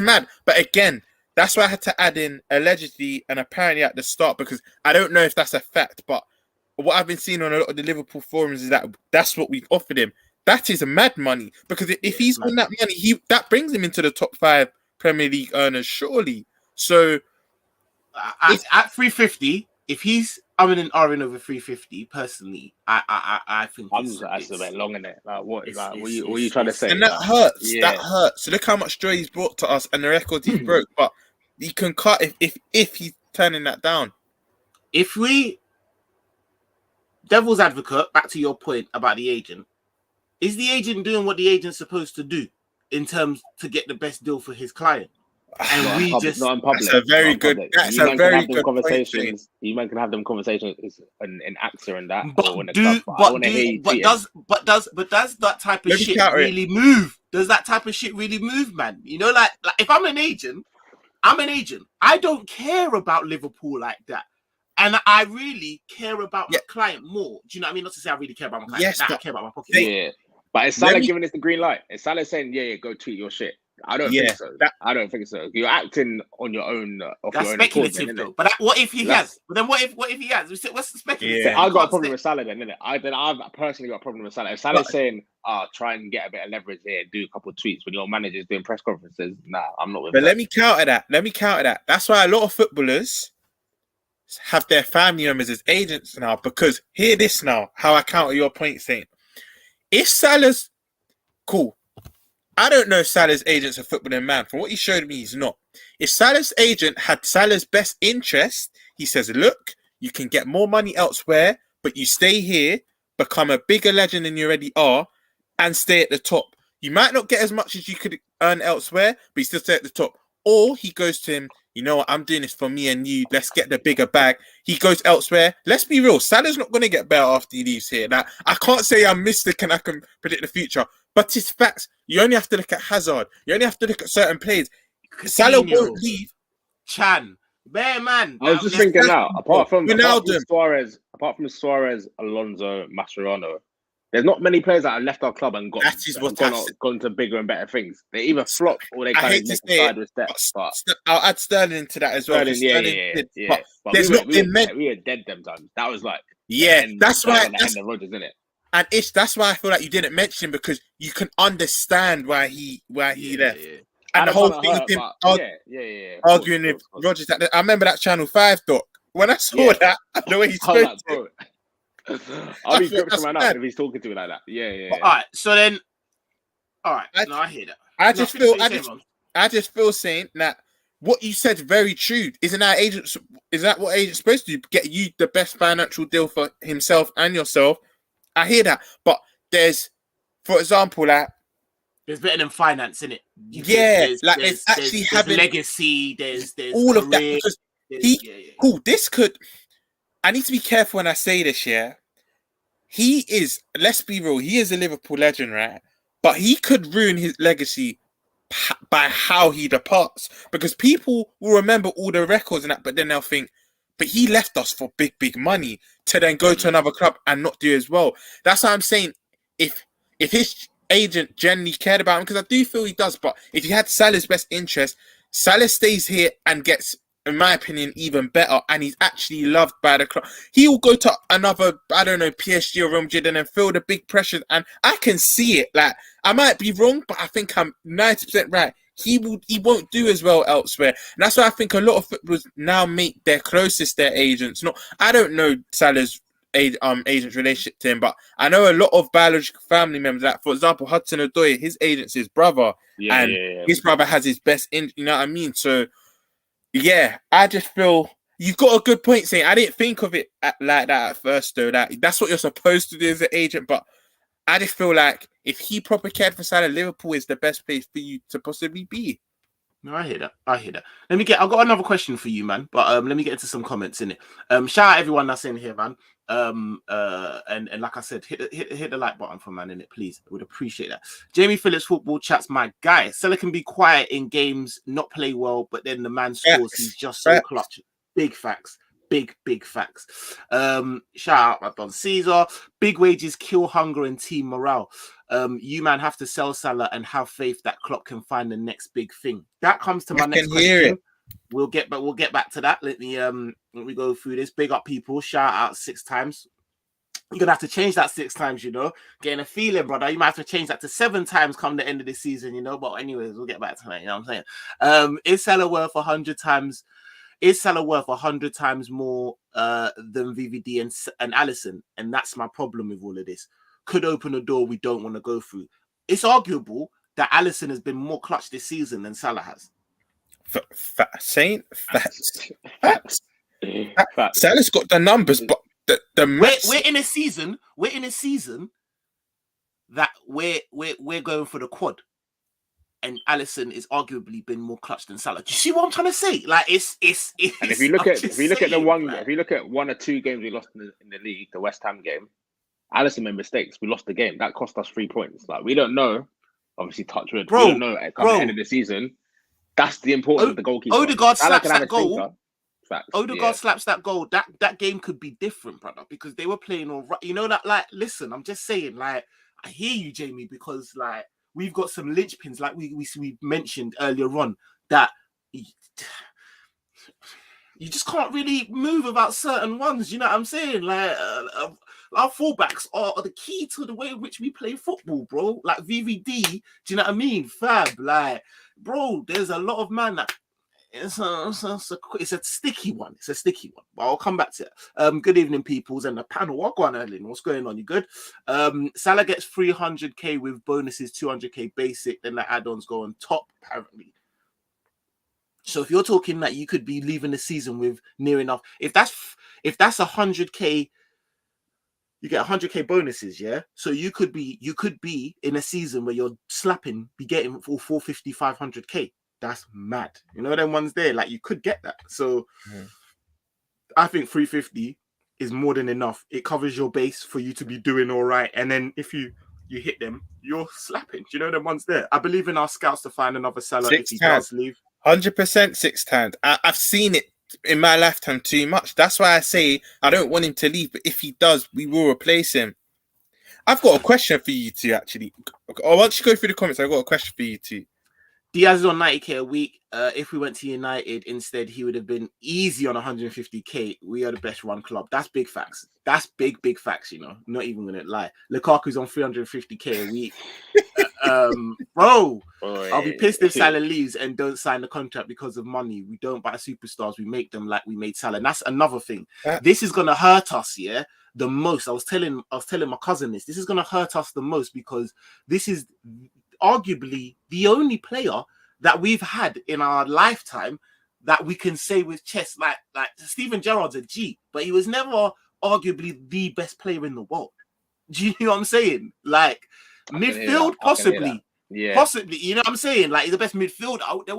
mad. But again, that's why I had to add in allegedly and apparently at the start, because I don't know if that's a fact, but what I've been seeing on a lot of the Liverpool forums is that that's what we've offered him. That is mad money, because if he's on that money, that brings him into the top 5 Premier League earners, surely. So at 350, if he's in over 350, personally, I think that's a bit long, in it. Like what are you trying to say? And that hurts. Yeah. That hurts. So look how much joy he's brought to us and the record he broke. But he can cut if he's turning that down. If we, devil's advocate, back to your point about the agent, is the agent doing what the agent's supposed to do in terms to get the best deal for his client? And not in public. That's a very good. That's a very good conversations. You man can have them conversations in AXA and that. But does that type of shit really move? Does that type of shit really move, man? You know, like if I'm an agent. I don't care about Liverpool like that. And I really care about my client more. Do you know what I mean? Not to say I really care about my client. I care about my pocket. Yeah. But is Salah giving us the green light? Is Salah saying, go tweet your shit? I don't think so. I don't think so. You're acting on your own. That's speculative, though. But what if he has? But then what if he has? What's the speculative? Yeah. I got a problem with Salah then, innit? I've personally got a problem with Salah. If Salah's saying, try and get a bit of leverage here, do a couple of tweets when your manager's doing press conferences, nah, I'm not with that. But let me counter that. That's why a lot of footballers have their family members as agents now, because hear this now, how I counter your point, saying, if Salah's cool, I don't know if Salah's agent's a footballing man. From what he showed me, he's not. If Salah's agent had Salah's best interest, he says, look, you can get more money elsewhere, but you stay here, become a bigger legend than you already are, and stay at the top. You might not get as much as you could earn elsewhere, but you still stay at the top. Or he goes to him, you know what, I'm doing this for me and you. Let's get the bigger bag. He goes elsewhere. Let's be real. Salah's not going to get better after he leaves here. Now, I can't say I'm mystic and I can predict the future, but it's facts. You only have to look at Hazard. You only have to look at certain players. Salah won't leave. Chan, Bear man. I was just thinking now, apart from Suarez, Alonso, Mascherano, there's not many players that have left our club and gone to bigger and better things. They either flop or they kind of make a sideways step. But I'll add Sterling into that as well. Yeah. But we were dead them times. That was like that's why that's the Rodgers, isn't it? And that's why I feel like you didn't mention him, because you can understand why he left. Yeah. And the whole thing of him arguing with Rodgers. I remember that Channel 5 doc. When I saw that, the way he spoke to it, I'll be gripping right now if he's talking to me like that. Yeah. All right, so then, I hear that. I just feel saying that what you said is very true. Is that what agent's supposed to do? Get you the best financial deal for himself and yourself. I hear that, but there's, for example, like, there's better than finance, in it. There's actually having legacy. There's all of that, because this could. I need to be careful when I say this. Yeah, he is. Let's be real. He is a Liverpool legend, right? But he could ruin his legacy by how he departs, because people will remember all the records and that, but then they'll think, but he left us for big money to then go to another club and not do as well. That's what I'm saying. If his agent genuinely cared about him, because I do feel he does, but if he had Salah's best interest, Salah stays here and gets, in my opinion, even better, and he's actually loved by the club. He will go to another, I don't know, PSG or Real Madrid and then feel the big pressure, and I can see it. Like, I might be wrong, but I think I'm 90% right. He won't do as well elsewhere. And that's why I think a lot of footballers now make their closest their agents. I don't know Salah's agent's relationship to him, but I know a lot of biological family members. Like, for example, Hudson-Odoi, his agent's his brother, his brother has his best you know what I mean? So yeah, I just feel you've got a good point saying I didn't think of it like that at first, though. That's what you're supposed to do as an agent, but I just feel like if he proper cared for Salah, Liverpool is the best place for you to possibly be. No, I hear that. I've got another question for you, man. But let me get into some comments in it. Shout out everyone that's in here, man. And like I said, hit the like button for man in it, please. I would appreciate that. Jamie Phillips, football chat's my guy. Salah can be quiet in games, not play well, but then the man scores. He's just so clutch. Big facts. Big facts. Shout out my Don Caesar. Big wages kill hunger and team morale. You man have to sell Salah and have faith that Klopp can find the next big thing. That comes to my next question. We'll get back to that. Let me go through this. Big up people. Shout out 6 times. You're gonna have to change that 6 times, Getting a feeling, brother. You might have to change that to 7 times come the end of the season, But anyways, we'll get back to that. You know what I'm saying? Is Salah worth 100 times? Is Salah worth 100 times more than VVD and Alisson? And that's my problem with all of this. Could open a door we don't want to go through. It's arguable that Alisson has been more clutch this season than Salah has. Facts. Salah's got the numbers, but we're in a season that we're going for the quad. And Alisson is arguably been more clutch than Salah. Do you see what I'm trying to say? Like it's and if you look at 1 or 2 games we lost in the league, the West Ham game, Alisson made mistakes. We lost the game. That cost us 3 points. Like, we don't know. Obviously, touch wood. We don't know at the end of the season. That's the importance of the goalkeeper. Odegaard slaps that goal. Odegaard slaps that goal. That game could be different, brother, because they were playing all right. You know that, like, listen, I'm just saying, like, I hear you, Jamie, because, like, we've got some linchpins, like we mentioned earlier on, that you just can't really move about certain ones. You know what I'm saying? Like, our fullbacks are the key to the way in which we play football, bro. Like VVD, do you know what I mean? Fab, like, bro, there's a lot of man that it's a sticky one. It's a sticky one. But I'll come back to it. Good evening, peoples, and the panel. What going on, Erling? What's going on? You good? Salah gets 300k with bonuses, 200k basic. Then the add-ons go on top, apparently. So if you're talking that you could be leaving the season with near enough, if that's 100k, you get 100k bonuses, yeah. So you could be in a season where you're be getting for 450, 500k. That's mad. You know them ones there. Like, you could get that. So I think 350 is more than enough. It covers your base for you to be doing all right. And then if you hit them, you're slapping. Do you know them ones there? I believe in our scouts to find another Salah if he does leave. 100% 6 times. I've seen it in my lifetime too much. That's why I say I don't want him to leave. But if he does, we will replace him. I've got a question for you two, actually. Or once you go through the comments, I've got a question for you two. Diaz is on 90k a week. If we went to United instead, he would have been easy on 150k. We are the best run club. That's big facts. That's big facts, you know. Not even gonna lie. Lukaku's on 350k a week. Bro, I'll be pissed if Salah leaves and don't sign the contract because of money. We don't buy superstars. We make them like we made Salah. And that's another thing. This is gonna hurt us, yeah, the most. I was telling my cousin this. This is gonna hurt us the most because this is arguably the only player that we've had in our lifetime that we can say with chest, like Steven Gerrard's a G, but he was never arguably the best player in the world. Do you know what I'm saying? Like midfield, possibly. Yeah. Possibly, you know what I'm saying? Like the best midfielder. There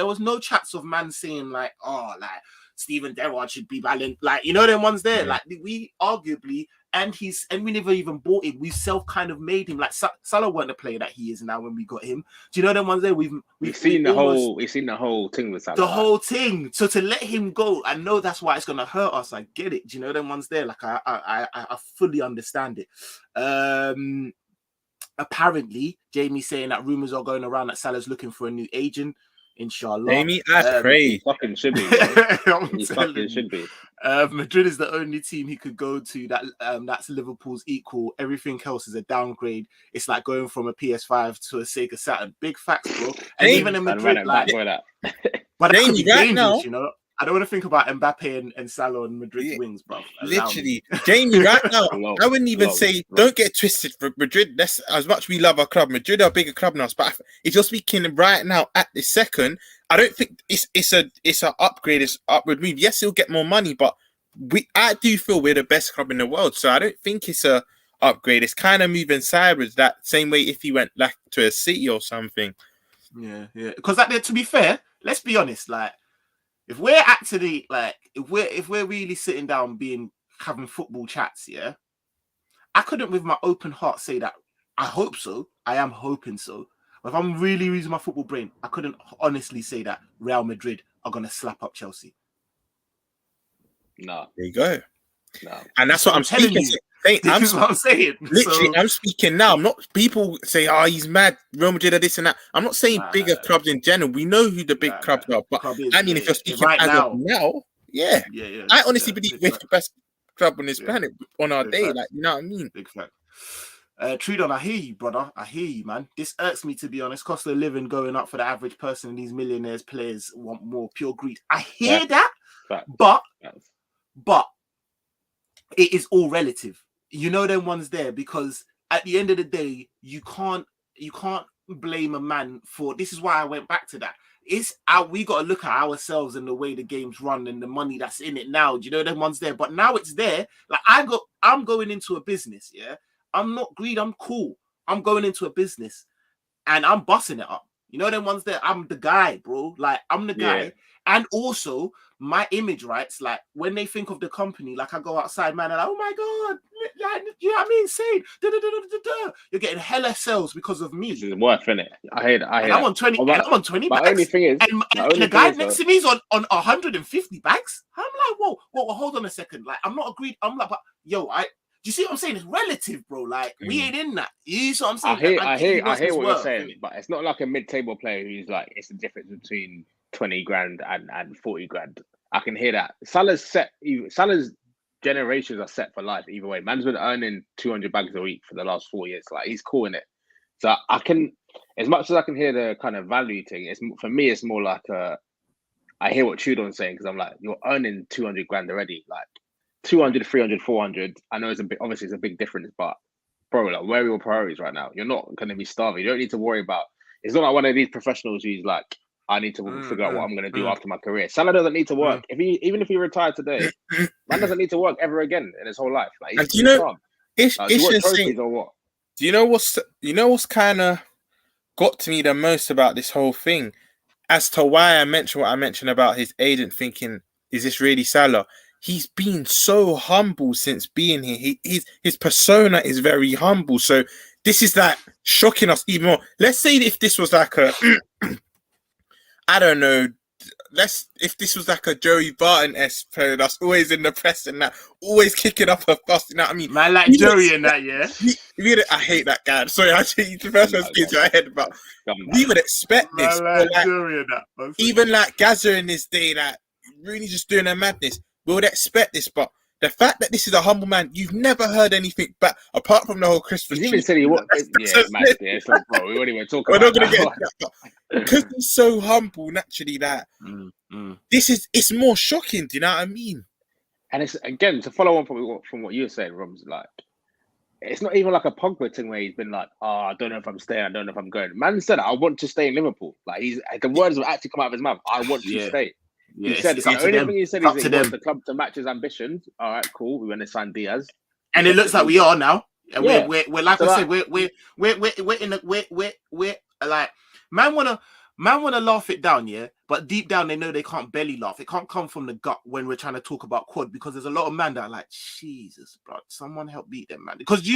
was no chats of man saying like, oh, like Steven Gerrard should be balanced. Like, you know, them ones there. Yeah. Like we arguably, and we never even bought him. We self kind of made him. Like Salah weren't the player that he is now when we got him. Do you know them ones there? We've seen the whole thing with Salah. The whole thing. So to let him go, I know that's why it's gonna hurt us. I get it. Do you know them ones there? Like I fully understand it. Apparently, Jamie saying that rumors are going around that Salah's looking for a new agent. Inshallah. Jamie, I pray. Fucking should be. He fucking should be. Madrid is the only team he could go to that's Liverpool's equal. Everything else is a downgrade. It's like going from a PS5 to a Sega Saturn. Big facts, bro. And even in Madrid, but that could be dangerous, you know. I don't want to think about Mbappe and Salah and Madrid's wings, bro. Literally, Jamie, right now, I wouldn't even say, don't get twisted for Madrid. That's as much we love our club. Madrid are a bigger club than us, but if you're speaking right now at this second, I don't think it's an upgrade. It's an upward move. Yes, he'll get more money, but I do feel we're the best club in the world, so I don't think it's a upgrade. It's kind of moving sideways that same way if he went like to a City or something. Yeah. Because to be fair, let's be honest, like. If we're actually like, if we're really sitting down having football chats, yeah, I couldn't with my open heart say that. I hope so. I am hoping so. But if I'm really using my football brain, I couldn't honestly say that Real Madrid are gonna slap up Chelsea. No, there you go. No, and that's what I'm telling you. This is what I'm saying. Literally, I'm speaking now. I'm not. People say, "Oh, he's mad." Real Madrid are this and that. I'm not saying bigger clubs in general. We know who the big clubs are, but I mean, if you're speaking right now, yeah. I honestly believe we're the best club on this planet on our day. Like, you know what I mean? Big fact. Trudon, I hear you, brother. I hear you, man. This irks me, to be honest. Cost of living going up for the average person, and these millionaires players want more. Pure greed. I hear that, but it is all relative. You know them ones there, because at the end of the day, you can't blame a man for. This is why I went back to that. We got to look at ourselves and the way the game's run and the money that's in it now. Do you know them ones there? But now it's there. Like I'm going into a business. Yeah, I'm not greed. I'm cool. I'm going into a business, and I'm busting it up. You know them ones there. I'm the guy, bro. Like I'm the guy. Yeah. And also my image, right? It's like when they think of the company, like I go outside, man, and like, oh my god, like, you know what I mean? Saying, you're getting hella sales because of me. This is worth, innit? I hear that. I'm on 20. I'm on 20 bags. Only thing is, and the guy next to me is on 150 bags. I'm like, whoa, hold on a second. Like, I'm not agreed. I'm like, but yo, do you see what I'm saying? It's relative, bro. Like, we ain't in that. You see what I'm saying? I hear what you're saying, but it's not like a mid-table player who's like, it's the difference between 20 grand and 40 grand. I can hear that. Salah's generations are set for life either way. Man's been earning 200 bags a week for the last 4 years. Like, he's cool in it. So I can, as much as I can hear the kind of value thing, for me, it's more like I hear what Trudon's saying, because I'm like, you're earning 200 grand already. Like 200, 300, 400. I know obviously it's a big difference, but bro, like, where are your priorities right now? You're not going to be starving. You don't need to worry about. It's not like one of these professionals who's like, I need to figure out what I'm going to do after my career. Salah doesn't need to work. Even if he retired today, man doesn't need to work ever again in his whole life. Like, and do you know, it's or what? Do you know what's kind of got to me the most about this whole thing, as to why I mentioned what I mentioned about his agent thinking, is this really Salah? He's been so humble since being here. His persona is very humble. So this is like shocking us even more. Let's say if this was like a I don't know, if this was like a Joey Barton-esque player that's always in the press and that, always kicking up a fuss, you know what I mean? Man, like Joey and that, yeah. I hate that guy. Sorry, actually, the first one came to my head, but we would expect this. Man, like Joey and that. Even like Gaza in this day, like really just doing a madness. We would expect this, but the fact that this is a humble man, you've never heard anything back apart from the whole Christmas. He even said he was. It's like, bro, we won't even talk about. We're not gonna get into that, because he's so humble naturally that it's more shocking. Do you know what I mean? And it's again to follow on from what you were saying, Roms. Like, it's not even like a Pogba thing where he's been like, "Oh, I don't know if I'm staying. I don't know if I'm going." Man said, "I want to stay in Liverpool." Like the words will actually come out of his mouth. I want to stay. Yeah, he said the only thing he said is he wants the club to match his ambitions. All right, cool. We're going to sign Diaz, and it looks like we are now. And yeah. we're like I said, we're in the we're like man wanna laugh it down, yeah. But deep down they know they can't belly laugh. It can't come from the gut when we're trying to talk about quad, because there's a lot of man that are like, Jesus, bro, someone help beat them, man. Because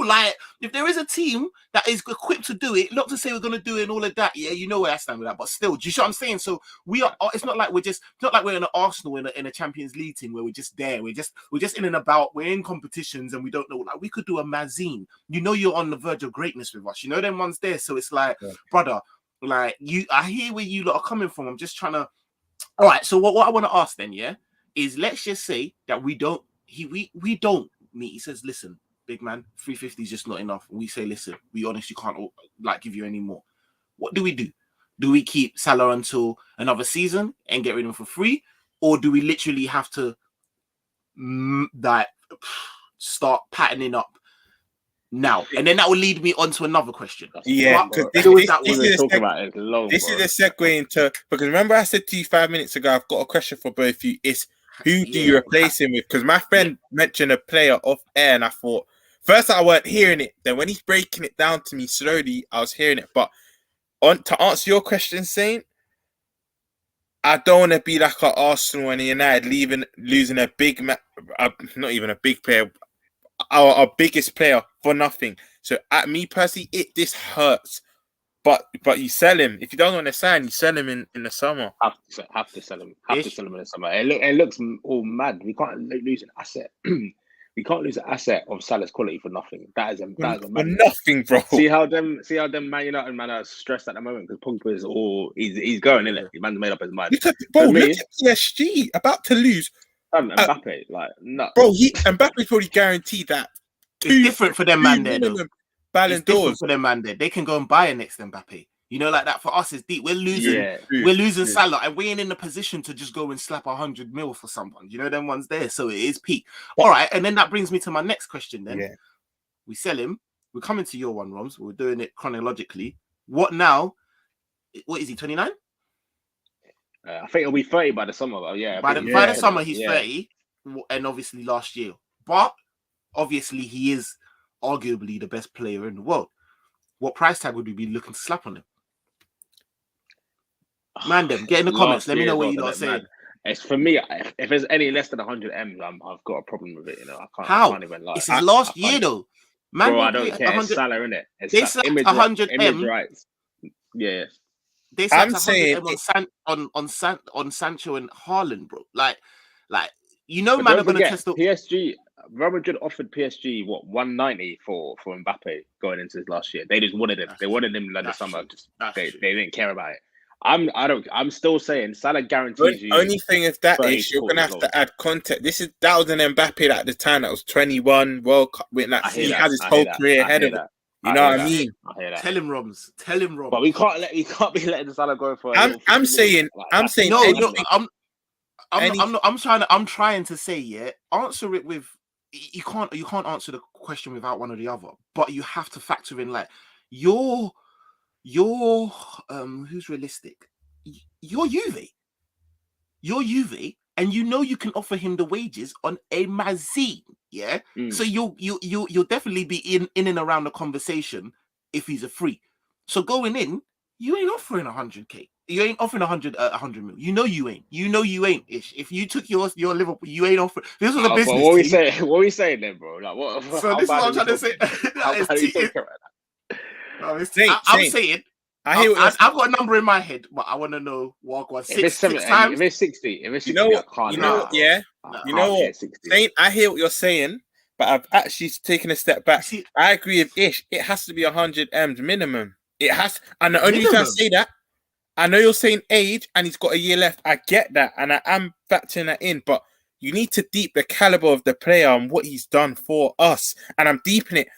like if there is a team that is equipped to do it, not to say we're gonna do it and all of that, yeah, you know where I stand with that. But still, do you see what I'm saying? So we are. It's not like we're in an Arsenal in a Champions League team where we're just there. We're just in and about. We're in competitions and we don't know. Like we could do a Mazine. You know, you're on the verge of greatness with us. You know them ones there. So it's like, brother. Like I hear where you lot are coming from. I'm just trying to. All right. So what I want to ask then, yeah, is let's just say that we don't meet. He says, listen, big man, 350 is just not enough. And we say, listen, we honestly can't give you any more. What do we do? Do we keep Salah until another season and get rid of him for free, or do we literally have to start patterning up now? And then that will lead me on to another question. Yeah, because this is a segue into, because remember I said to you 5 minutes ago, I've got a question for both of you. It's who do you replace him with? Because my friend mentioned a player off air, and I thought first I weren't hearing it. Then when he's breaking it down to me slowly, I was hearing it. But to answer your question, Saint, I don't want to be like an Arsenal and United losing a big not even a big player, our biggest player for nothing. So at me personally, this hurts. But you sell him. If you don't want to sign, you sell him in the summer. Have to sell him. Have to sell him in the summer. It looks all mad. We can't lose an asset. We can't lose an asset of Salah's quality for nothing. That is a nothing, bro. See how them Man United man are stressed at the moment because Pogba is he's going in it. The man's made up his mind. Look at PSG about to lose. Mbappe, like nuts. Bro, Mbappe's probably guaranteed that. It's different for them, man. There, Ballon d'Ors for them, man. There, they can go and buy a next Mbappe. You know, like that. For us, it's deep. We're losing Salah, and we ain't in a position to just go and slap 100 mil for someone. You know, them ones there. So it is peak. All right, and then that brings me to my next question. Then we sell him. We're coming to your one, Roms. We're doing it chronologically. What now? What is he? 29? I think he'll be 30 by the summer. By the summer, he's 30, and obviously last year. But obviously, he is arguably the best player in the world. What price tag would we be looking to slap on him? Man, them get in the comments. Let me know what you lot saying. It's for me. If there's any less than 100 M, I've got a problem with it. You know, I can't even lie. It's his last year though. Man, bro, I don't care. It's Salah, innit? They slapped 100 M. Rights. Yeah. They slapped 100 M on Sancho and Haaland, bro. Like you know, man, are going to test the PSG. Real Madrid offered PSG 190 for Mbappe going into his last year. They just wanted him. They wanted him like the summer. They didn't care about it. I'm still saying Salah guarantees you. Only thing is that is you're gonna have to add context. That was an Mbappe at the time that was 21 World Cup. He has his whole career ahead of him. You know what I mean? Tell him, Roms. Tell him, Roms. But we can't be letting Salah go for. I'm saying. No. I'm trying to say, answer it with. You can't answer the question without one or the other, but you have to factor in like your who's realistic. You're Juve, and you know you can offer him the wages on a Mazine, So you'll definitely be in and around the conversation if he's a free. So going in, you ain't offering 100K. You ain't offering 100 mil. You know you ain't. Ish. If you took your Liverpool, you ain't offering. This was a business. What we saying then, bro? Like what? So this is what I'm trying to say. I'm saying I've got a number in my head, but I want to know what was six times. If it's 60, you know what? Yeah, you know what? I hear what you're saying, but I've actually taken a step back. I agree with Ish. It has to be 100 M's minimum. It has, and the only reason I say that, I know you're saying age, and he's got a year left. I get that, and I am factoring that in, but you need to deep the caliber of the player and what he's done for us, and I'm deepening it.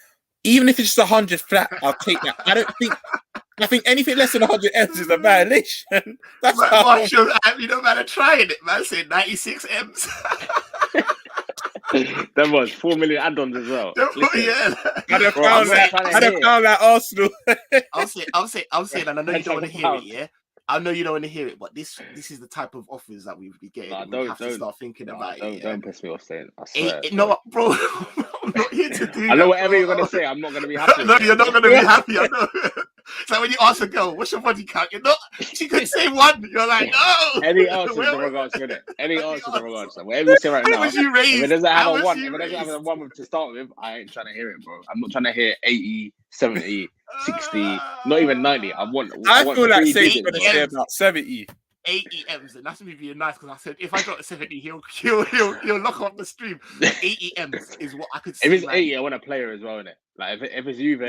Even if it's just 100 flat, I'll take that. I think anything less than 100 M's is a violation. That's you know, man, I'm trying it, man. Say 96 M's. That was 4 million add-ons as well. Yeah. I'd have found that Arsenal. I'm saying, and I know you don't want to hear it, yeah? I know you don't want to hear it, but this is the type of offers that we would be getting. We have to start thinking about it. Don't piss me off saying. I swear. No, bro, I'm not here to do. I know whatever you're gonna say. I'm not gonna be happy. No, you're not gonna be happy. I know. So when you ask a girl, "What's your body count?" You're not. She could say 1. You're like, no. Any answer in regards to it. Any answer in regards to whatever you say right now. If it doesn't have a 1, if it doesn't have a 1 to start with, I ain't trying to hear it, bro. I'm not trying to hear 80, 70, 60, not even 90. I feel like Saint's gonna say about 70. 80 M's, and that's me being nice because I said if I got a 70, he'll lock off the stream. 80 M's is what I could see. If it's 80, I want a player as well, innit? Like if it's Juve,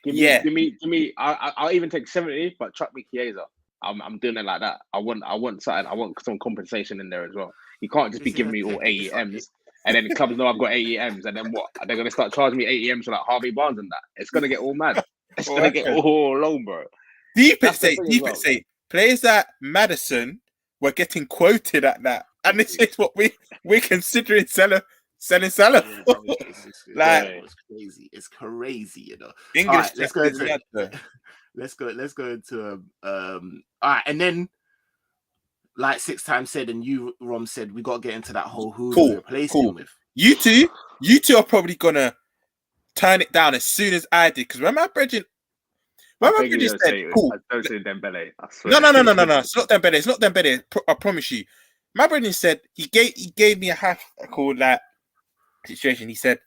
give me. I'll even take 70, but chuck me Chiesa. I'm doing it like that. I want something. I want some compensation in there as well. You can't just be giving me all 80 M's. And then the clubs know I've got 80 M's, and then what? They're gonna start charging me 80 M's for like Harvey Barnes and that. It's gonna get all mad. It's gonna get all long, bro. Deep it say. Players at Madison were getting quoted at that, and this is what we're considering selling Salah. It's crazy. It's crazy, you know. English. Right, let's go into all right, and then like 6 times said, and you Rom said we got to get into that whole who we replace him with. You two are probably gonna turn it down as soon as I did, because when my brethren. My brother just said, "Cool." Don't say Dembele. I swear. No. It's not Dembele. It's not Dembele. I promise you. My brother said he gave me a half called that situation. He said,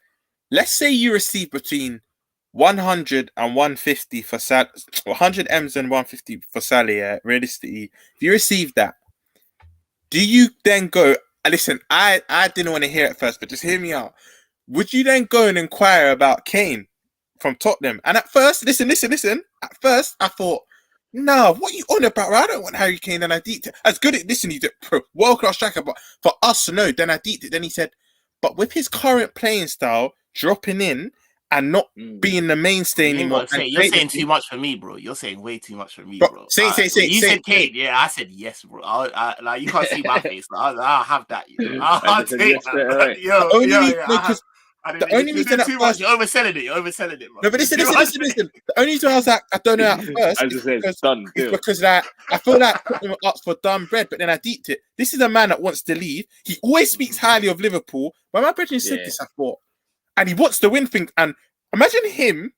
"Let's say you receive between 100 and 150 for 100 M's and 150 for Salah. Yeah, realistically, if you receive that, do you then go? Listen, I didn't want to hear it first, but just hear me out. Would you then go and inquire about Kane from Tottenham? And at first, listen. At first, I thought, no, what are you on about? I don't want Harry Kane. Then I deeped it. As good at listening, he's a world-class striker, but for us, no. Then I deeped it. Then he said, but with his current playing style, dropping in and not being the mainstay anymore. You're saying too much for me, bro. You're saying way too much for me, bro. Say. You said Kane. Yeah, I said yes, bro. Like, you can't see my face. I'll have that. You know? I'll take that. The only reason at first you're overselling it, bro. No, but listen. The only reason I was like, I don't know at first. I just said it's done. It's because like I feel like Tottenham asked for done bread, but then I deeped it. This is a man that wants to leave. He always speaks highly of Liverpool. When my brethren said this, I thought, and he wants to win things. And imagine him,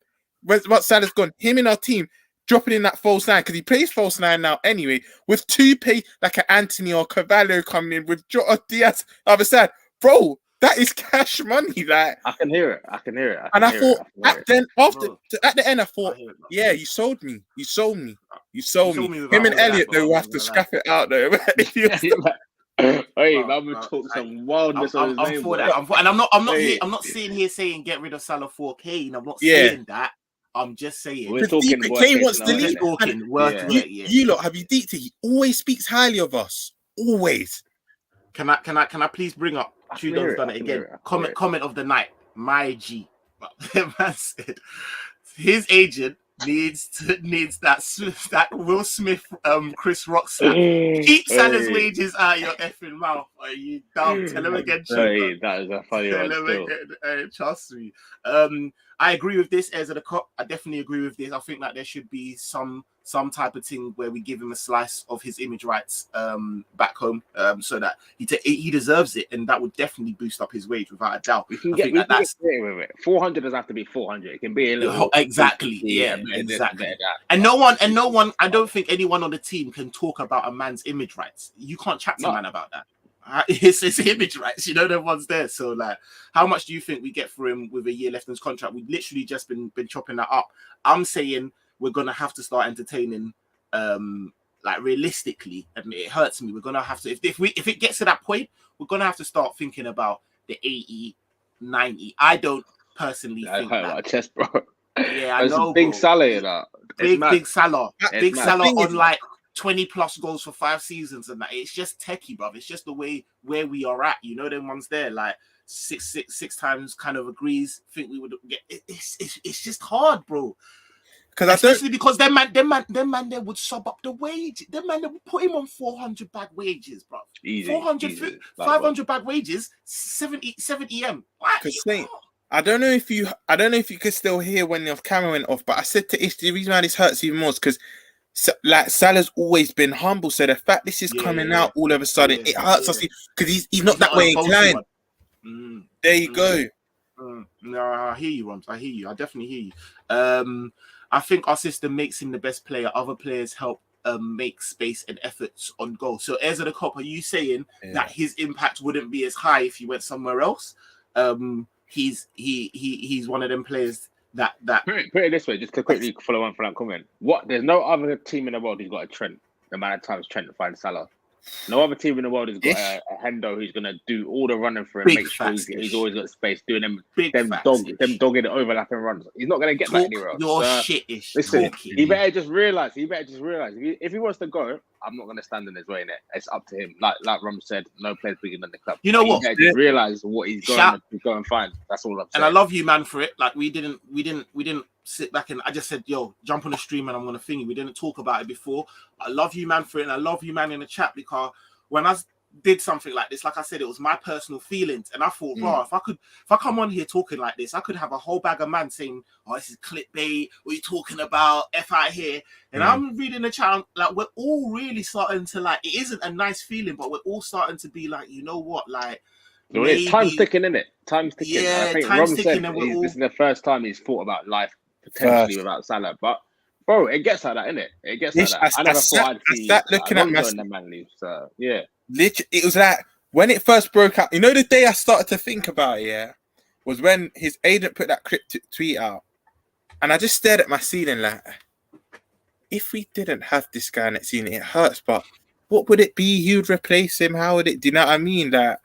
once Salah's gone, him in our team dropping in that false 9, because he plays false 9 now anyway, with 2 pay like an Anthony or Cavallo coming in with Jota Diaz other side, bro. That is cash money, like I can hear it. And I thought at the end, I thought, yeah, you sold me. Him and Elliot, though, will have to scrap it out though. Hey, man, we talk some wildness on his name. I'm for that. And I'm not sitting here saying get rid of Salah for Kane. I'm not saying that. I'm just saying. We're talking. Kane wants to leave. You lot, have you deeped it? He always speaks highly of us. Always. Can I please bring up? Trudeau's done it again. Comment of the night. My G. Man said his agent needs that Will Smith Chris Rock slap. Keep Salah's wages out of your effing mouth. Are you dumb? Tell him again. That is a funny one. Trust me. I agree with this as a cop. I definitely agree with this. I think that there should be some type of thing where we give him a slice of his image rights back home, so that he deserves it, and that would definitely boost up his wage without a doubt. We can get with it. 400 doesn't have to be 400. It can be a little exactly. Exactly. And no one. I don't think anyone on the team can talk about a man's image rights. You can't chat to a man about that. It's image rights, you know, the one's there. So, like, how much do you think we get for him with a year left in his contract? We've literally just been chopping that up. I'm saying we're gonna have to start entertaining, like realistically, and it hurts me. We're gonna have to, if it gets to that point, we're gonna have to start thinking about the 80, 90. I don't personally think hurt that. my chest, bro. Yeah, I know, big bro. Salah in that. Big Salah. Big Salah on is, like 20 plus goals for 5 seasons and that. It's just techie, bro. It's just the way where we are at. You know, them ones there, like six times kind of agrees. Think we would get it's just hard, bro. Especially because them man there would sub up the wage. Them man they would put him on 400 bag wages, bro. Easy, 400, easy. 500 bag wages, 70 M. I don't know if you could still hear when the camera went off, but I said to Ish, the reason why this hurts even more is because like Salah's always been humble. So the fact this is coming out all of a sudden, it hurts us because he's not that way inclined. There you go. No, I hear you, Roms. I hear you. I definitely hear you. I think our system makes him the best player. Other players help make space and efforts on goal. So, as of the cop, are you saying that his impact wouldn't be as high if he went somewhere else? He's one of them players that put it this way, just to quickly follow on from that comment. There's no other team in the world who's got a Trent. The amount of times Trent finds Salah. No other team in the world has got a Hendo who's gonna do all the running for him, make sure he's always got space, doing them dogged overlapping runs. He's not gonna get that anywhere else. You're shit-ish. Listen, he better just realize. If he wants to go, I'm not gonna stand in his way in it. It's up to him. Like Rom said, no player's bigger than the club. You know what? He better just realize what he's going to go and find. That's all I'm saying. And I love you, man, for it. Like we didn't sit back and I just said, yo, jump on the stream and I'm gonna thingy. We didn't talk about it before. I love you, man, for it, and I love you, man, in the chat because when I did something like this, like I said, it was my personal feelings, and I thought, bro, if I come on here talking like this, I could have a whole bag of man saying, "Oh, this is clickbait. What are you talking about? F here." And I'm reading the chat, like we're all really starting to like. It isn't a nice feeling, but we're all starting to be like, you know what, like. Maybe, time's ticking, isn't it? Time's ticking. Yeah, I think time's ticking. This is the first time he's thought about life potentially without Salah, but. Bro, it gets like that, innit? It gets like that. I never thought I'd see looking at the man leave. So yeah, literally, it was like when it first broke out. You know, the day I started to think about it, was when his agent put that cryptic tweet out, and I just stared at my ceiling like, if we didn't have this guy next season, it hurts. But what would it be? He would replace him. How would it? Do you know what I mean? That.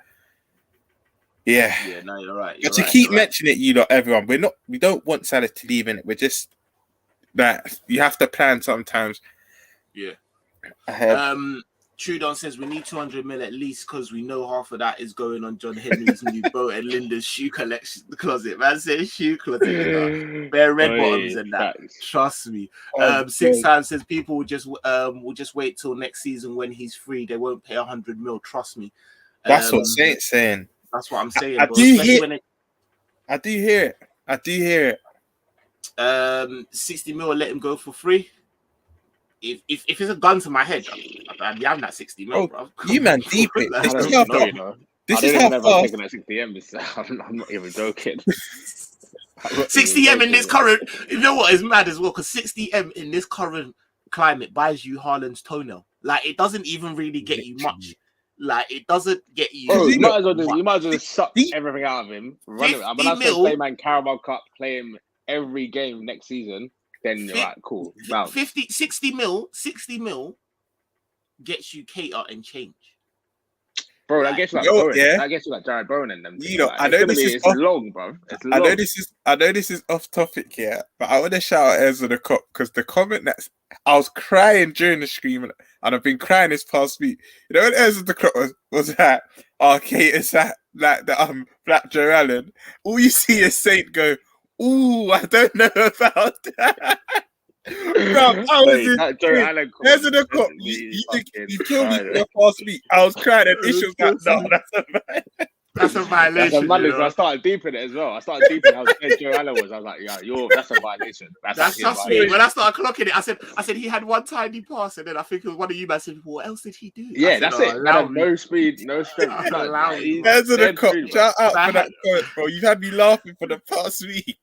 Yeah. Yeah. No, you're right. To keep mentioning it, you lot, everyone. We don't want Salah to leave in it. We're just. That you have to plan sometimes. Yeah. Trudon says we need 200 mil at least because we know half of that is going on John Henry's new boat and Linda's shoe collection closet. Man says shoe closet, bare red bottoms and that. Trust me. 6 times says people will just wait till next season when he's free. They won't pay 100 mil. Trust me. That's what Saint's saying. That's what I'm saying. I do hear it. 60 mil, let him go for free. If it's a gun to my head, I'd be having that 60 mil, bro. You man deep it. This is how fast. Taking that 60 M. I'm not even joking. 60 M in this current. You know what is mad as well? Because 60 M in this current climate buys you Haaland's toenail. Like it doesn't even really get you much. Like it doesn't get you. Bro, you might as well just suck everything out of him. Run it. When I say play man Carabao Cup, play him every game next season, then you're like, cool. Wow. 60 mil gets you cater and change. Bro, that gets you like Bowen. That gets you like Jared Bowen and them. I know this is long, bro. It's long. I know this is off topic here, but I want to shout out Ezra the Cop because the comment I was crying during the stream and I've been crying this past week. You know when Ezra the Cop was that it's that like the Black Joe Allen. All you see is Saint go, ooh, I don't know about that. Bro, I was There's an cop. You killed me for the past week. I was crying and Ish was like, no, that's a violation. So I started deeping it as well. I started deeping how good Joe Allen was. I was like, yeah, that's a violation. That's me. When I started clocking it, I said he had one tiny pass, and then I think it was one of you guys said, what else did he do? Yeah, that's it. No speed, no strength. There's an cop. Shout out for that comment, bro. You've had me laughing for the past week.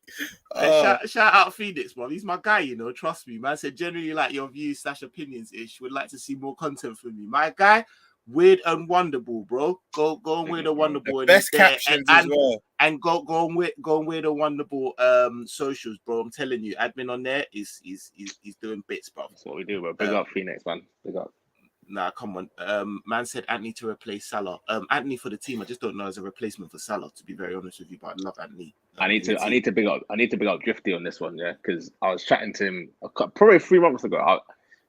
Shout out Phoenix, bro. He's my guy, you know. Trust me, man. I said generally like your views / opinions ish. Would like to see more content from you, my guy. Weird and Wonderball, bro. Go and Weird and Wonderball. The best captions as well. And go and Weird and Wonderball socials, bro. I'm telling you, admin on there is doing bits, bro. That's what we do, bro. Big up Phoenix, man. Big up. Nah, come on. Man said Anthony to replace Salah. Anthony for the team. I just don't know as a replacement for Salah, to be very honest with you. But I love Anthony. I need to big up Drifty on this one, yeah, because I was chatting to him probably 3 months ago.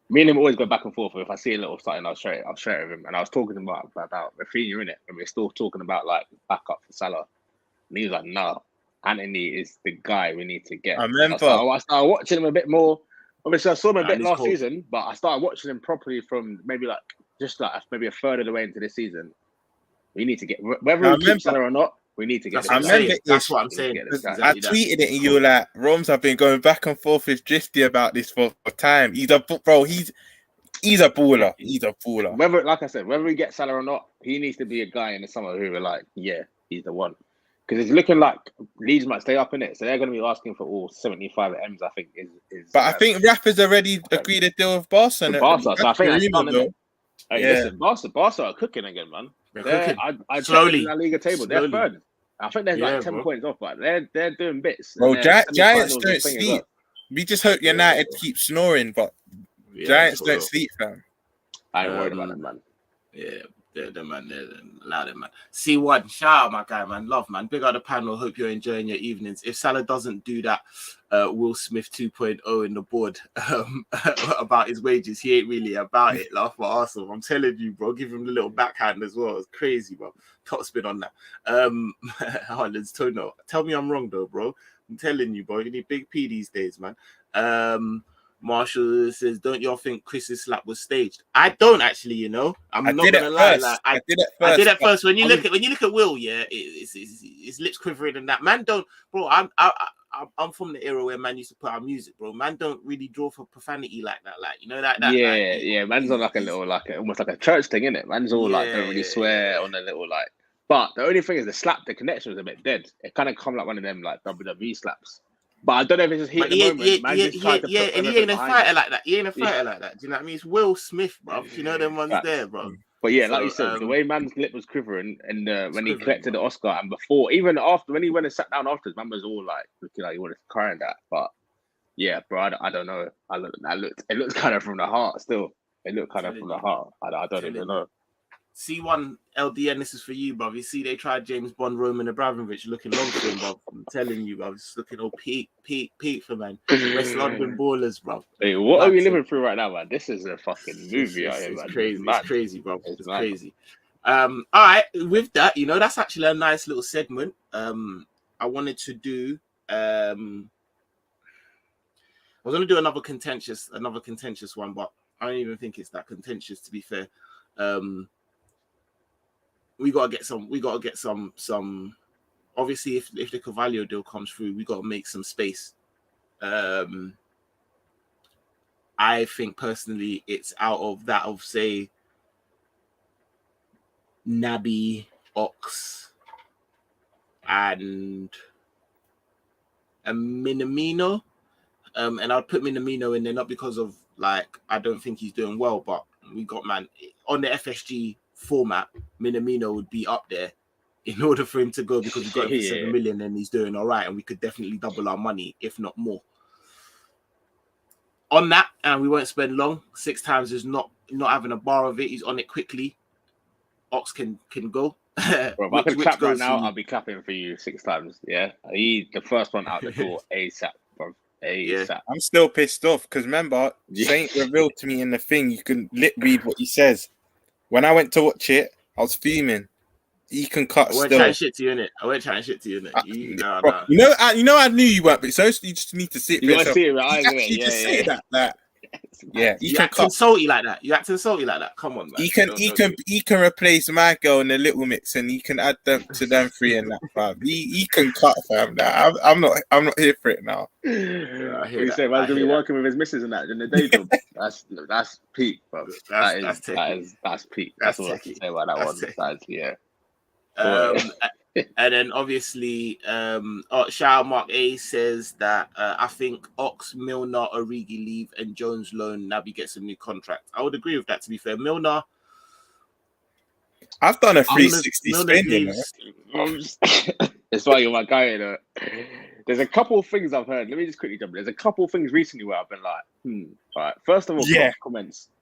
Me and him always go back and forth. If I see a little something, I'll share it with him. And I was talking about Rafinha in it, and we're still talking about like backup for Salah. And he was like, "No, Anthony is the guy we need to get." I remember. I started watching him a bit more. Obviously, I saw him a bit last season, but I started watching him properly from maybe maybe a third of the way into this season. We need to get whether we keep Salah or not. We need to get. That's what I'm saying. I tweeted it, and you were like, "Roms, I've been going back and forth with Drifty about this for time. He's a baller. He's a baller. Whether, like I said, whether we get Salah or not, he needs to be a guy in the summer who we're like, yeah, he's the one. Because it's looking like Leeds might stay up in it, so they're going to be asking for all 75 M's. I think is. But I think Rafa's already agreed a deal with Barca. So I think that's done, isn't it? Listen, Barca are cooking again, man. I slowly in the Liga table. They're third. I think they're like 10 points off, but they're doing bits. Bro, Giants don't sleep. We just hope United keep snoring, but Giants don't sleep, fam. I ain't worried about them, man. Yeah, they're loud, man. C1, shout out, my guy, man. Love, man. Big up the panel. Hope you're enjoying your evenings. If Salah doesn't do that Will Smith 2.0 in the board about his wages, he ain't really about it. Laugh for Arsenal. I'm telling you, bro. Give him the little backhand as well. It's crazy, bro. Top spin on that. Harlan's Tono. Tell me I'm wrong, though, bro. I'm telling you, bro. You need Big P these days, man. Marshall says, "Don't y'all think Chris's slap was staged?" I don't actually, you know. I'm not gonna lie. Like, I did it first. When you look at Will, yeah, his lips quivering and that. Man, don't, bro. I'm from the era where man used to put out music, bro. Man, don't really draw for profanity like that, like, you know, like that. Yeah. Man's on like a little, almost like a church thing, innit? Man's all like don't really swear on a little like. But the only thing is the connection was a bit dead. It kind of come like one of them like WWE slaps. But I don't know if it's just heat at the moment. And he ain't a fighter like that. He ain't a fighter like that. Do you know what I mean? It's Will Smith, bro. You know them ones there, bro. But yeah, like you said, the way man's lip was quivering, and when he collected the Oscar, and before, even after, when he went and sat down afterwards, man was all like looking like he wanted to cry and that. But yeah, bro, I don't know. It looked kind of from the heart still. It looked kind of from the heart. I don't even know. C1 LDN, this is for you, bruv. You see, they tried James Bond, Roman Abramovich looking long for him, bruv. I'm telling you, bruv. It's looking all peak for man. West London ballers, bruv. Hey, what are we living through right now, man? This is a fucking movie out here, man. Crazy. It's crazy, bruv. It's crazy. All right, with that, you know, that's actually a nice little segment. I wanted to do. I was going to do another contentious one, but I don't even think it's that contentious, to be fair. We gotta get some. Obviously, if the Carvalho deal comes through, we gotta make some space. I think personally, it's out of that of say Naby, Ox, and Minamino. And I'd put Minamino in there not because of like I don't think he's doing well, but we got man on the FSG format, Minamino would be up there in order for him to go because we got him for 7 million and he's doing all right, and we could definitely double our money, if not more. On that, and we won't spend long. 6 times is not having a bar of it. He's on it quickly. Ox can go. Bro, if I could clap right now, I'll be clapping for you 6 times. Yeah, he the first one out the door ASAP, bro. ASAP. Yeah. I'm still pissed off because remember, Saint revealed to me in the thing you can lip read what he says. When I went to watch it, I was fuming. He can cut still. I weren't chatting shit to you, innit? You know, I knew you weren't, but so you just need to see it. You want to see it, right? You just say that. Yeah, you acting salty like that. Come on, man. He can replace my girl in the little mix, and he can add them to them 3 and that, fam. He can cut, fam. Now I'm not here for it now. You say man's gonna be working with his missus and that in the day job. That's peak, bro. That's peak. That's all I can say about that one. And then obviously, shout out Mark A says that I think Ox, Milner, Origi leave and Jones loan. Naby gets a new contract. I would agree with that. To be fair, Milner, I've done a 360 spin, you know. It's why you're my guy, you know. There's a couple of things I've heard. Let me just quickly jump in. There's a couple of things recently where I've been like, All right. First of all,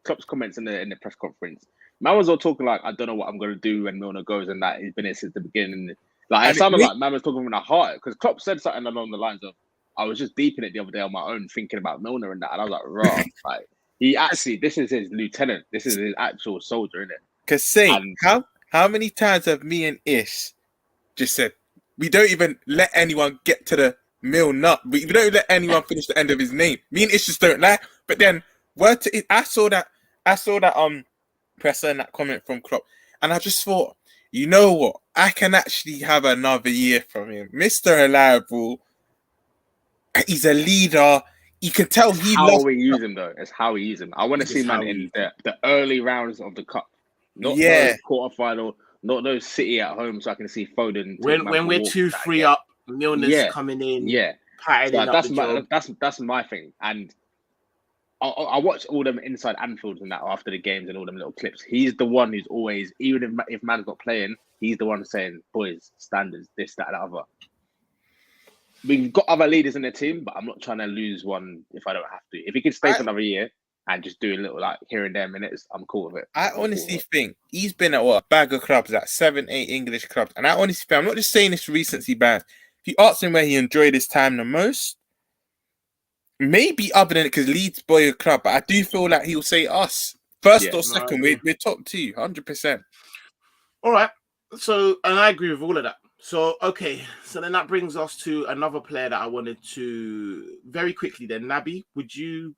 Klopp's comments in the press conference. Man was all talking like, I don't know what I'm gonna do when Milner goes, and that he's been here since the beginning. Like it sounded like man was talking from the heart, because Klopp said something along the lines of, I was just deep in it the other day on my own, thinking about Milner and that, and I was like, raw. Like he actually, this is his lieutenant. This is his actual soldier, isn't it? Because how many times have me and Ish just said, we don't even let anyone get to the Milner. We don't let anyone finish the end of his name. Me and Ish just don't like. But then I saw that presser and that comment from Klopp, and I just thought, you know what? I can actually have another year from him. Mr. Reliable. He's a leader. You can tell he loves... How we use him, though. It's how we use him. I want to see man in the early rounds of the Cup. Not no quarterfinal, not no City at home, so I can see Foden. When we're 2-3 up, Milner's coming in. Yeah. That's my thing. And I watch all them inside Anfield and that after the games and all them little clips. He's the one who's always, even if man's not playing, he's the one saying, boys, standards, this, that, and the other. We've got other leaders in the team, but I'm not trying to lose one if I don't have to. If he could stay for another year and just do a little like here and there minutes, I'm cool with it. I honestly think he's been at a bag of clubs, at 7-8 English clubs. And I honestly think, I'm not just saying this for recency bias. If you ask him where he enjoyed his time the most, maybe other than it because Leeds boy a club, but I do feel like he'll say us. First or second, we're top 2, 100%. All right. So, and I agree with all of that. So, okay. So then that brings us to another player that I wanted to very quickly then. Naby, would you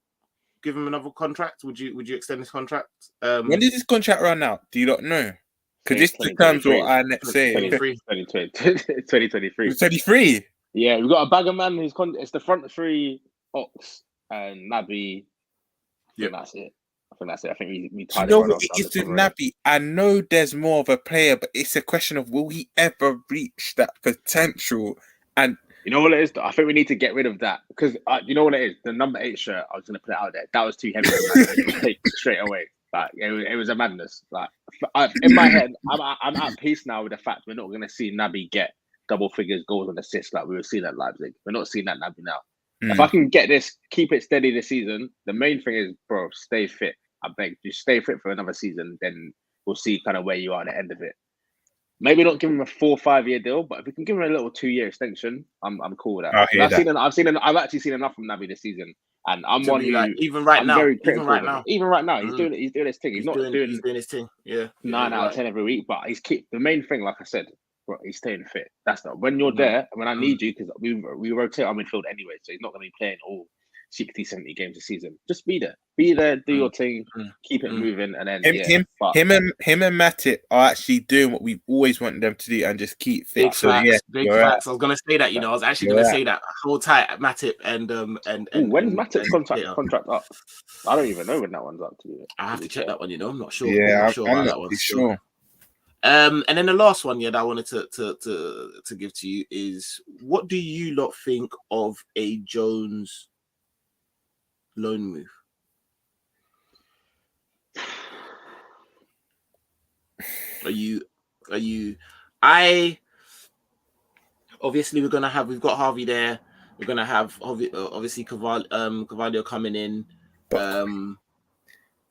give him another contract? Would you extend his contract? When did his contract run out? Do you not know? Because this determines what I next say. 2023. 2023? Yeah, we've got a bag of man who's it's the front three, Ox and Naby. Yeah, that's it. I think we tied it. You know what it is with Naby? I know there's more of a player, but it's a question of will he ever reach that potential? And you know what it is? I think we need to get rid of that because you know what it is. The number 8 shirt, I was going to put it out there. That was too heavy to take straight away. Like it was a madness. Like in my head, I'm at peace now with the fact we're not going to see Naby get double figures goals and assists like we were seeing at Leipzig. We're not seeing that Naby now. If I can get this, keep it steady this season, the main thing is, bro, stay fit. I beg you, stay fit for another season. Then we'll see kind of where you are at the end of it. Maybe not give him a 4 or 5 year deal, but if we can give him a little 2-year extension, I'm cool with that. I've actually seen enough from Naby this season, and I'm one who even right now, he's doing his thing. He's doing his thing. Yeah, 9 out of 10 every week, but the main thing, like I said, bro, he's staying fit. That's not when you're there and when I need you, because we rotate our midfield anyway, so he's not going to be playing all 60, 70 games a season. Just be there, do your thing, keep it moving, and then him and Matip are actually doing what we've always wanted them to do and just keep fit. Big facts. I was gonna say that, I was actually gonna say that. Hold tight, Matip and when's Matip's contract up? I don't even know when that one's up to you. I have to check that one, I'm not sure. Yeah, I'm not sure about that one. Sure. And then the last one, that I wanted to give to you is, what do you lot think of a Jones loan move? Obviously we've got Harvey there. We're gonna have obviously Carvalho coming in.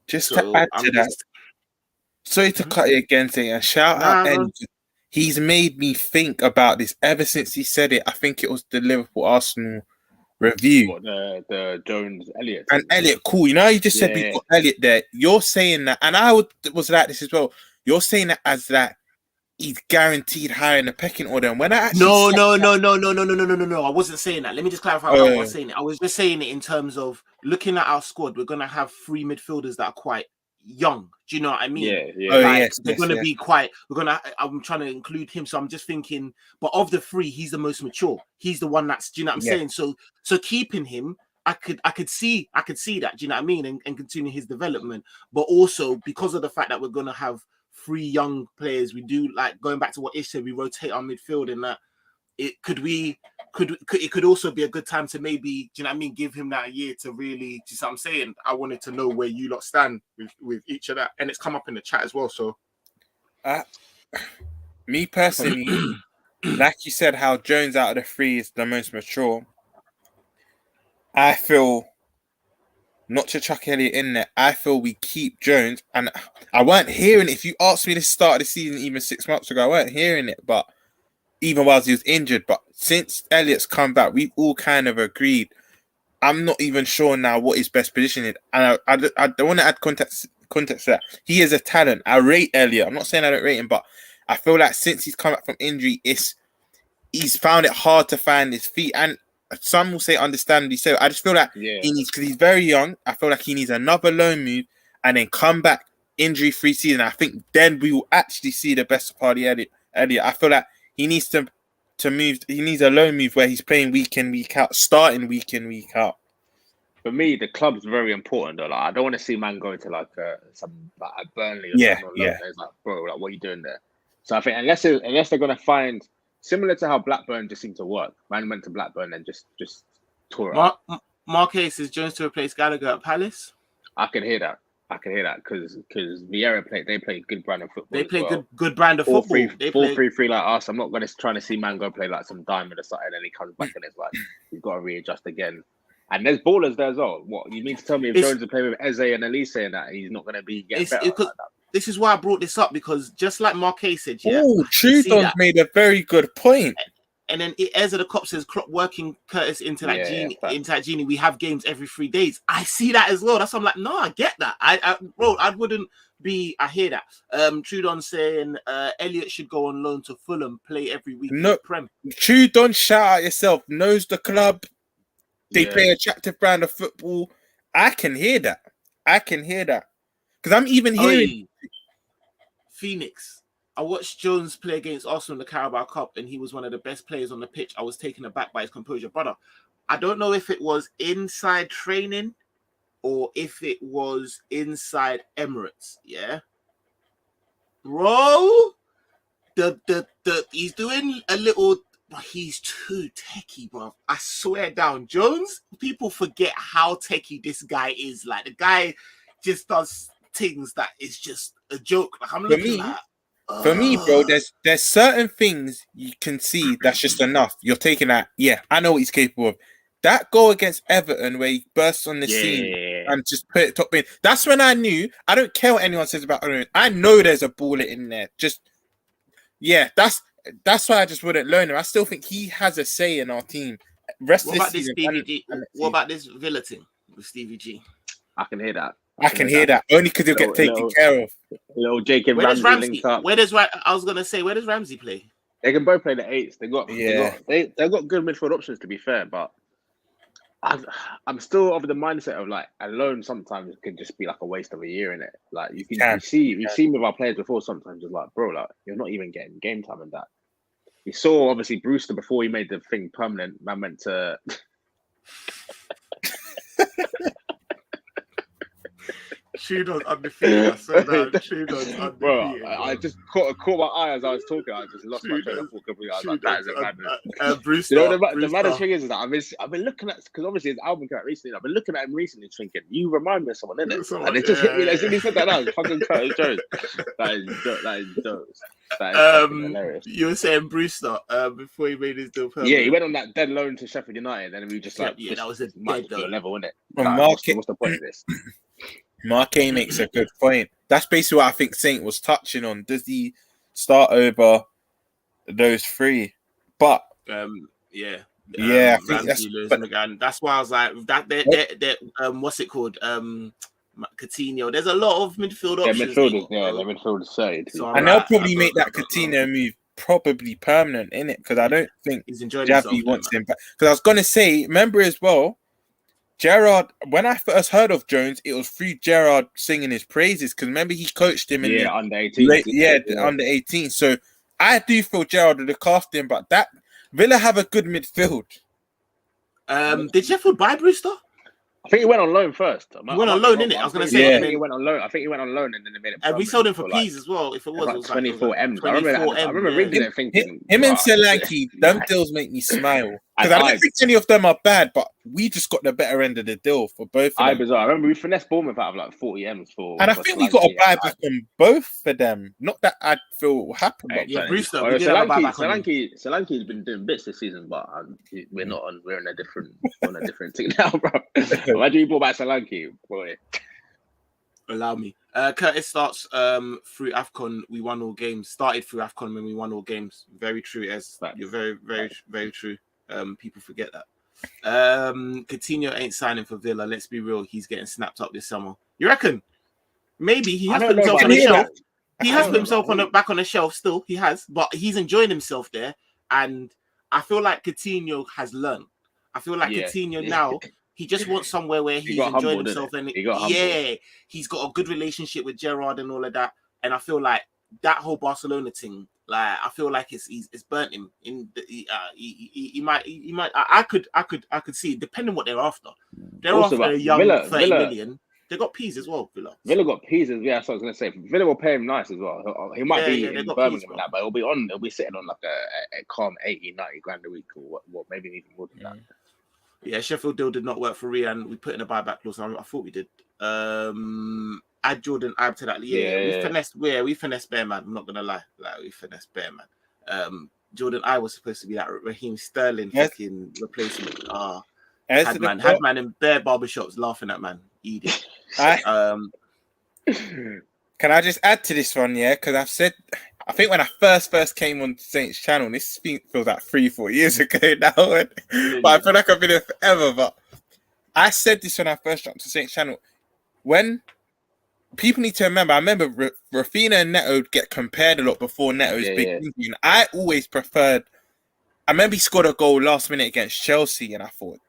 Just to add to that, sorry to cut you again, saying a shout out. And he's made me think about this ever since he said it. I think it was the Liverpool Arsenal review. What, the Jones Elliott and Elliott, cool. You just said we got Elliott there. You're saying that, and I was like this as well. You're saying that as that he's guaranteed higher in the pecking order. And when I actually no. I wasn't saying that. Let me just clarify what I was saying. I was just saying it in terms of looking at our squad. We're gonna have 3 midfielders that are quite young. Do you know what I mean? Yeah. They're gonna be quite. I'm trying to include him, so I'm just thinking. But of the 3, he's the most mature. He's the one that's. Do you know what I'm saying? So keeping him, I could see that. Do you know what I mean? And continue his development, but also because of the fact that we're gonna have 3 young players, we do like going back to what Ish said. We rotate our midfield, and that it could also be a good time to maybe, do you know what I mean, give him that year to really. Do you see what I'm saying? I wanted to know where you lot stand with each of that, and it's come up in the chat as well. So Me personally, like you said, how Jones out of the three is the most mature. I feel, not to chuck Elliott in there, I feel we keep Jones. And I weren't hearing it. If you asked me to start the season even 6 months ago, I weren't hearing it. But even whilst he was injured, but since Elliott's come back, we've all kind of agreed. I'm not even sure now what his best position is. And I don't want to add context to that. He is a talent. I rate Elliott. I'm not saying I don't rate him, but I feel like since he's come back from injury, he's found it hard to find his feet. And some will say understandably so. I just feel like he needs, because he's very young, I feel like he needs another loan move and then come back injury-free season. I think then we will actually see the best part of Elliott. I feel like he needs to move. He needs a loan move where he's playing week in, week out, starting week in, week out. For me, the club's very important though. Like, I don't want to see man going to some Burnley or something. It's like, bro, like, what are you doing there? So I think unless they're gonna find, similar to how Blackburn just seemed to work, man went to Blackburn and just tore it up. Marquez says Jones to replace Gallagher at Palace. I can hear that because Vieira play good brand of football. They play good brand of football. 4-3-3 like us. I'm not going to try to see man go play like some diamond or something, and he comes back and it's like you've got to readjust again. And there's ballers there as well. What you mean to tell me if Jones will play with Eze and Elise and that he's not going to be getting better? Like that? This is why I brought this up, because just like Marquez said, Trudon's made a very good point. And then Eze the cop says working Curtis into that genie. We have games every 3 days. I see that as well. That's why I'm like, no, I get that. I wouldn't be. I hear that. Trudon saying Elliott should go on loan to Fulham, play every week. No, Prem. Trudon, shout out yourself. Knows the club. They play attractive brand of football. I can hear that. Because I'm even hearing Phoenix. I watched Jones play against Arsenal in the Carabao Cup, and he was one of the best players on the pitch. I was taken aback by his composure. Brother, I don't know if it was inside training or if it was inside Emirates. Yeah, bro, he's doing a little. He's too techie, bro. I swear down, Jones. People forget how techie this guy is. Like, the guy just does things that is just a joke. Like, I'm looking at. For me, bro, there's certain things you can see that's just enough. You're taking that. Yeah, I know what he's capable of. That goal against Everton where he bursts on the scene and just put it top in. That's when I knew. I don't care what anyone says about it. I know there's a baller in there. That's why I just wouldn't loan him. I still think he has a say in our team. What about this Stevie G? What about this Villa thing with Stevie G? I can hear that. I can hear that. Only because he'll get taken care of. Little Jacob Ramsey linked up. Where does Ramsey play? They can both play the eights. They've got good midfield options, to be fair, but I'm still of the mindset of like a loan sometimes can just be like a waste of a year in it. Like we've seen with our players before. Sometimes it's like, bro, like you're not even getting game time in that. We saw obviously Brewster before he made the thing permanent. Man went to. Trudon's undefeated. I saw that. Trudon's undefeated. Bro, I just caught my eye as I was talking. I just lost my train of thought completely. I was like, that is a madness. Brewster, you know, the maddest thing is that I've been looking at, because obviously his album came out recently. I've been looking at him recently thinking, you remind me of someone, innit? And it just hit me as soon as he said that. I was fucking Curtis Jones. That is jokes. That is hilarious. You were saying Brewster before he made his deal permanent. Yeah, he went on that dead loan to Sheffield United, and we just like, that was a dead level, innit? What's the point of this? Marquez makes a good point. That's basically what I think Saint was touching on. Does he start over those three? But I think that's why I was like that. What's it called? Coutinho. There's a lot of midfield options. They're midfielders side. So and they'll probably make that Coutinho move probably permanent, innit? Because I don't think Javi wants him back. Because I was gonna say, remember as well. Gerrard, when I first heard of Jones, it was through Gerrard singing his praises, because remember he coached him in under 18. Under 18. So I do feel Gerrard would look after him, but that Villa have a good midfield. Did Sheffield buy Brewster? I think he went on loan first. He went on loan, innit? I was going to say. I think he went on loan. And then they made it. And we sold him for peas as well. If it was, like 24 M's. I remember reading it thinking. Him and Solanke, them deals make me smile. Because I don't think any of them are bad, but we just got the better end of the deal for both of them. Bizarre. I remember we finessed Bournemouth out of like 40 M's for. And I think we got a buyback on both for them. Not that I feel will happen. Yeah, Brewster. Solanke's been doing bits this season, but we're not on. We're on a different thing now, bro. Imagine you brought back Solanke, boy. Allow me. Curtis starts through AFCON. We won all games. Started through AFCON when we won all games. Very true, Ez. You're very, very, very true. People forget that. Coutinho ain't signing for Villa. Let's be real. He's getting snapped up this summer. You reckon? Maybe he has put himself on the shelf. He has put himself back on the shelf still. He has, but he's enjoying himself there. And I feel like Coutinho has learned. I feel like Coutinho now, he just wants somewhere where he's enjoying himself. And he's got a good relationship with Gerrard and all of that. And I feel like that whole Barcelona thing, like I feel like it's burnt him. He might. I could see, depending on what they're after. They're also after a young Villa, 30 million. They got Peas as well, Villa. Villa got Peas as well. So I was gonna say Villa will pay him nice as well. He might be in Birmingham and that, but he'll be sitting on like a calm 80, 90 grand a week or what maybe even more than that. Yeah, Sheffield deal did not work for Rian. We put in a buyback clause. I thought we did. Add Jordan Ibe to that. We finessed Bearman. I'm not gonna lie. Like we finessed Bearman. Jordan Ibe was supposed to be that Raheem Sterling fucking replacement. Had man in bare barbershops laughing at man. Idiot. Can I just add to this one, yeah? Because I think when I first came on Saints channel, this feels like 3-4 years ago now, but I feel like I've been here forever. But I said this when I first jumped to Saints channel. When people need to remember, I remember Rafinha and Neto get compared a lot before Neto's big injury. And I always preferred. I remember he scored a goal last minute against Chelsea, and I thought,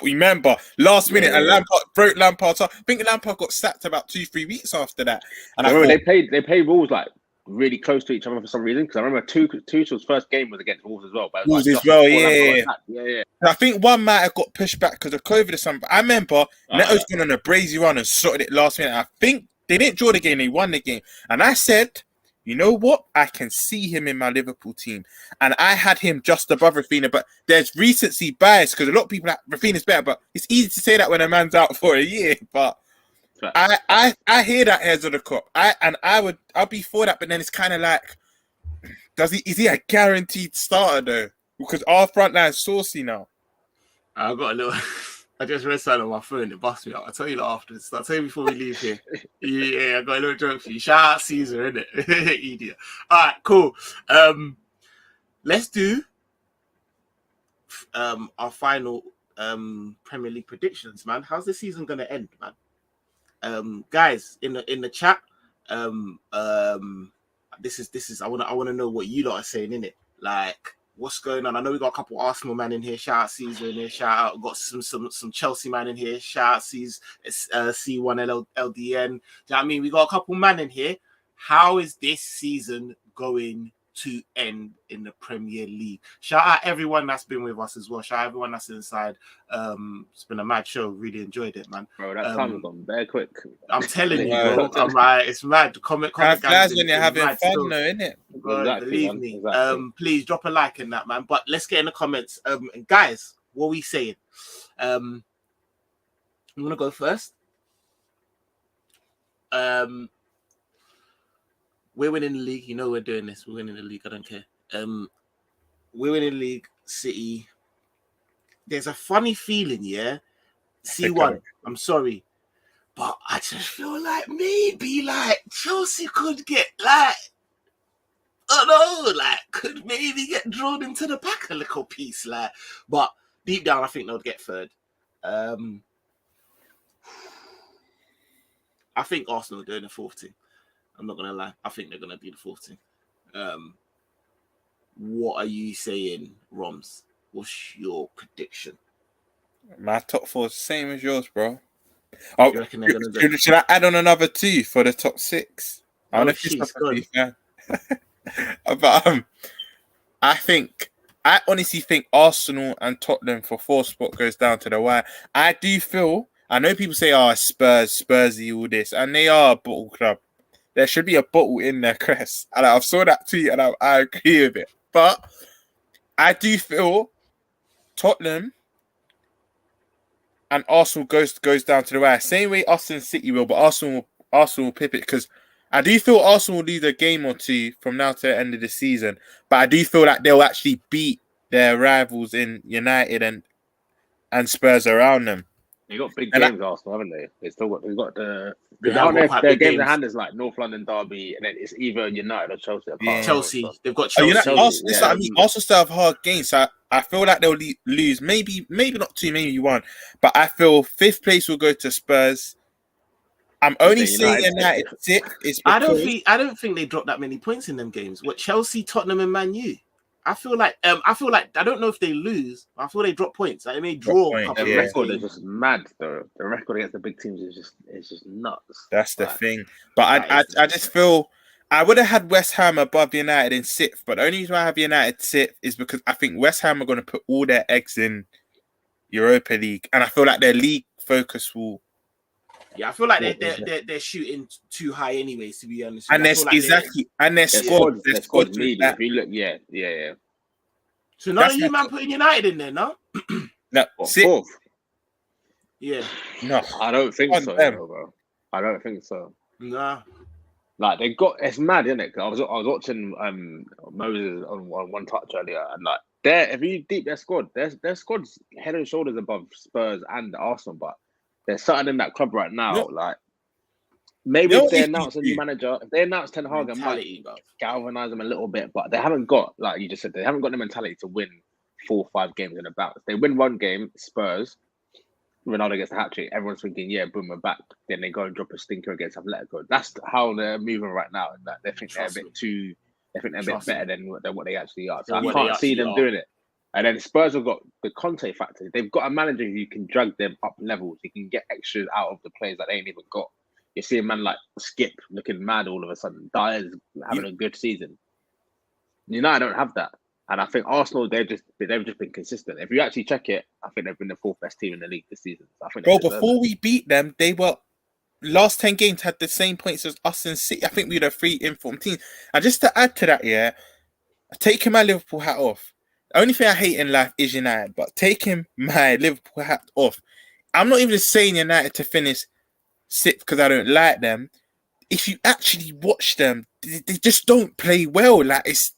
remember, last minute, and Lampard broke Lampard's up. I think Lampard got sacked about 2-3 weeks after that. And I remember they played Wolves like really close to each other for some reason, because I remember Tuchel's first game was against Wolves as well. But Wolves as well, yeah. And I think one might have got pushed back because of COVID or something. But I remember Neto's gone on a brazy run and sorted it last minute. I think they didn't draw the game, they won the game. And I said, you know what? I can see him in my Liverpool team. And I had him just above Rafinha, but there's recency bias because a lot of people like Rafinha's better, but it's easy to say that when a man's out for a year. But I hear that heads of the crop. I'll be for that, but then it's kind of like, is he a guaranteed starter though? Because our front line's saucy now. I got a little. I just read something on my phone. It busts me up. I'll tell you that afterwards. I'll tell you before we leave here. Yeah, I got a little joke for you. Shout out Caesar, innit? Idiot. All right, cool. Let's do our final Premier League predictions, man. How's the season gonna end, man? Guys, in the chat, this is. I wanna know what you lot are saying, innit? Like, what's going on? I know we got a couple Arsenal man in here. Shout out Caesar in here. Shout out. Got some Chelsea man in here. Shout out C1 LDN. Do you know what I mean? We got a couple man in here. How is this season going to end in the Premier League? Shout out everyone that's been with us as well. Shout out everyone that's inside. It's been a mad show. Really enjoyed it, man. Bro, that time has gone very quick. I'm telling you, bro. I'm like, it's mad. Comment guys, when you're having fun, though, innit? Exactly, believe me. Exactly. Please drop a like in that, man. But let's get in the comments. Guys, what are we saying? I'm gonna go first. We're winning the league. You know we're doing this. We're winning the league. I don't care. We're winning the league. City. There's a funny feeling, yeah. C1. I'm sorry, but I just feel like maybe like Chelsea could get like, could maybe get drawn into the pack a little piece, like. But deep down, I think they'll get third. I think Arsenal are doing the fourth team. I'm not gonna lie. I think they're gonna be the fourth team. What are you saying, Roms? What's your prediction? My top four is the same as yours, bro. You reckon they're gonna do? Should I add on another 2 for the top 6? I don't know if it's but I honestly think Arsenal and Tottenham for 4th spot goes down to the wire. I do feel. I know people say, Spursy, all this, and they are a bottle club. There should be a bottle in their crest. And I saw that tweet and I agree with it. But I do feel Tottenham and Arsenal goes down to the wire. Same way Arsenal and City will, but Arsenal will pip it because I do feel Arsenal will lose a game or two from now to the end of the season. But I do feel like they'll actually beat their rivals in United and Spurs around them. They got big games, Arsenal, haven't they? They've got the their games in hand is like North London derby, and then it's either United or Chelsea. Chelsea, they've got Chelsea. Arsenal still have hard games. So I feel like they'll lose maybe not two, maybe one. But I feel 5th place will go to Spurs. I'm only saying United 6th. I don't think they dropped that many points in them games. What, Chelsea, Tottenham, and Man U? I feel like I don't know if they lose. I feel they drop points. Like they may draw. The record is just mad though. The record against the big teams is just nuts. That's the thing. But I just feel I would have had West Ham above United in 6th. But the only reason I have United 6th is because I think West Ham are going to put all their eggs in Europa League, and I feel like their league focus will. Yeah, I feel like they're shooting too high anyways, to be honest. And their squad. If you look, yeah. So none of you man putting United in there, no? No, 4th. Yeah. No, I don't think so, bro. I don't think so. Nah. Like it's mad, isn't it? I was watching Moses on One Touch earlier, and like if you deep their squad, their squad's head and shoulders above Spurs and Arsenal, but there's something in that club right now. Like maybe if they announce a new manager, if they announce Ten Hag, might galvanize them a little bit, but they haven't got, like you just said, they haven't got the mentality to win 4 or 5 games in a bout. If they win one game, Spurs, Ronaldo gets the hat trick, everyone's thinking, yeah, boom, we're back. Then they go and drop a stinker against Atletico. That's how they're moving right now. And that they think they're a bit better than what they actually are. So I can't see them doing it. And then Spurs have got the Conte factor. They've got a manager who can drag them up levels. He can get extras out of the players that they ain't even got. You see a man like Skip looking mad all of a sudden. Dyer's having a good season. United don't have that. And I think Arsenal, they've just been consistent. If you actually check it, I think they've been the 4th best team in the league this season. So I think before we beat them, they were last 10 games had the same points as us and City. I think we were 3 informed teams. And just to add to that, taking my Liverpool hat off. The only thing I hate in life is United, but taking my Liverpool hat off, I'm not even saying United to finish 6th because I don't like them. If you actually watch them, they just don't play well. Like there's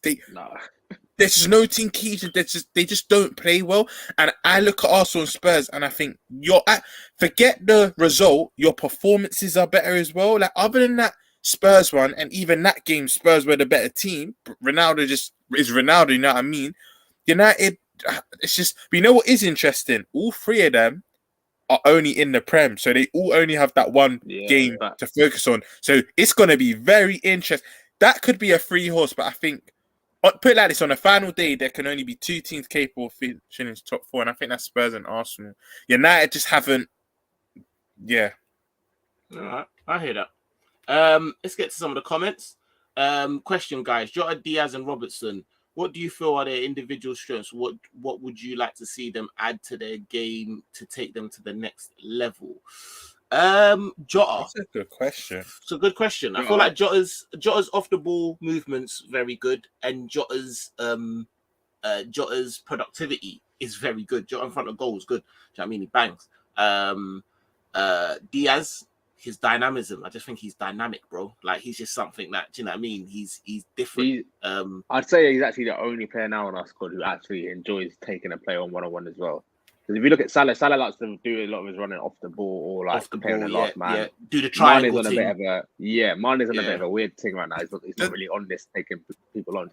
just no team keys. They just don't play well. And I look at Arsenal and Spurs, and I think forget the result. Your performances are better as well. Like other than that Spurs one, and even that game, Spurs were the better team. Ronaldo just is Ronaldo. You know what I mean? United, it's just, but you know what is interesting? All 3 of them are only in the Prem, so they all only have that one game to focus on. So it's going to be very interesting. That could be a 3 horse, but I think, put it like this, on the final day, there can only be 2 teams capable of finishing in top 4, and I think that's Spurs and Arsenal. United just haven't, All right, I hear that. Let's get to some of the comments. Question, guys. Jota, Diaz, and Robertson. What do you feel are their individual strengths? What would you like to see them add to their game to take them to the next level? Jota. That's a good question. It's a good question. I feel like Jota's off the ball movements very good, and Jota's productivity is very good. Jota in front of goal is good. Do you know what I mean? He bangs. Diaz, his dynamism. I just think he's dynamic, bro. Like he's just something that, do you know what I mean? He's different. I'd say he's actually the only player now on our squad who actually enjoys taking a play on 1-on-1 as well. Because if you look at Salah likes to do a lot of his running off the ball or like comparing the last man. Yeah. Do the triangle thing. Mane's on a bit of a weird thing right now. He's not really on this taking people on.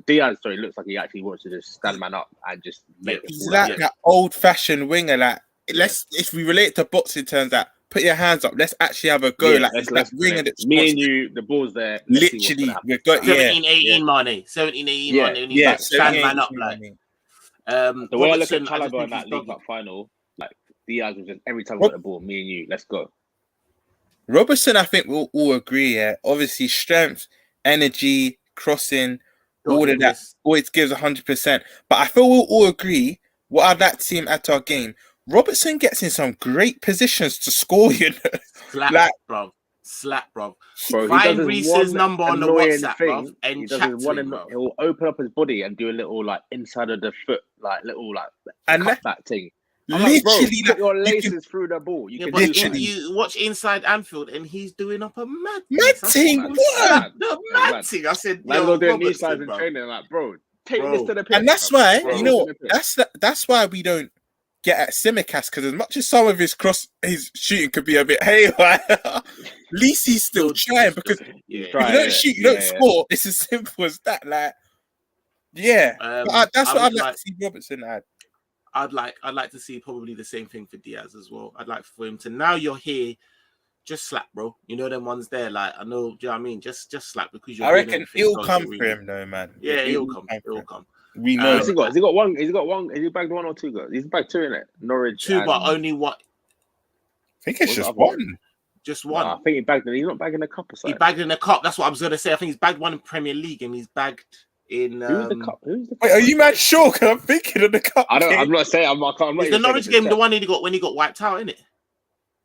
Diaz, looks like he actually wants to just stand man up and just make it. He's like that old-fashioned winger. Like if we relate to boxing terms, that put your hands up. Let's actually have a go. Yeah, let's me and you, the ball's there. Literally, we've got 17-18 Mane. 17-18 Mane. Yeah, stand man up like. The way I look at Caliber in that League Cup final, like Diaz was just every time we got the ball, me and you, let's go. Robertson, I think we'll all agree. Yeah, obviously strength, energy, crossing, all of that always gives 100%. But I feel we'll all agree. What I'd like to see him at our game. Robertson gets in some great positions to score. You know, bro. Slap, bro. Bro, Find Reese's number on the WhatsApp, bro, and chat to him, bro. He'll open up his body and do a little like inside of the foot, like little like and cutback thing. Literally, like, bro, put your you laces through the ball. You Yeah, can but literally. you watch Inside Anfield and he's doing up a mad thing. What? The mad thing. I said, man, yo, doing knee slides Robertson, and bro. training. Like, bro, take this to the pitch. And that's why, Bro. you know, that's why we don't get at Simicast, because as much as some of his shooting could be a bit haywire, at least he's still trying, because if you don't shoot, you don't score. It's as simple as that. Like, yeah, that's what I'd like to see Robertson add. I'd like to see probably the same thing for Diaz as well. I'd like for him to, now you're here, just slap, bro. You know them ones there. Like, I know, do you know what I mean? Just slap, because you're. I reckon it'll come for him though, man. Yeah, it'll come. We know. Has he got one? Has he bagged one or two goals? He's bagged two in it. Norwich. Two, but only what? I think it's just one. Just one. No, I think he bagged it. He's not bagging the cup or something. He bagged in the cup. That's what I was gonna say. I think he's bagged one in Premier League, and he's bagged in. Who's the cup? Wait, are you mad sure? Because I'm thinking of the cup. I'm not saying. I'm not. Is the Norwich game the one he got when he got wiped out, innit?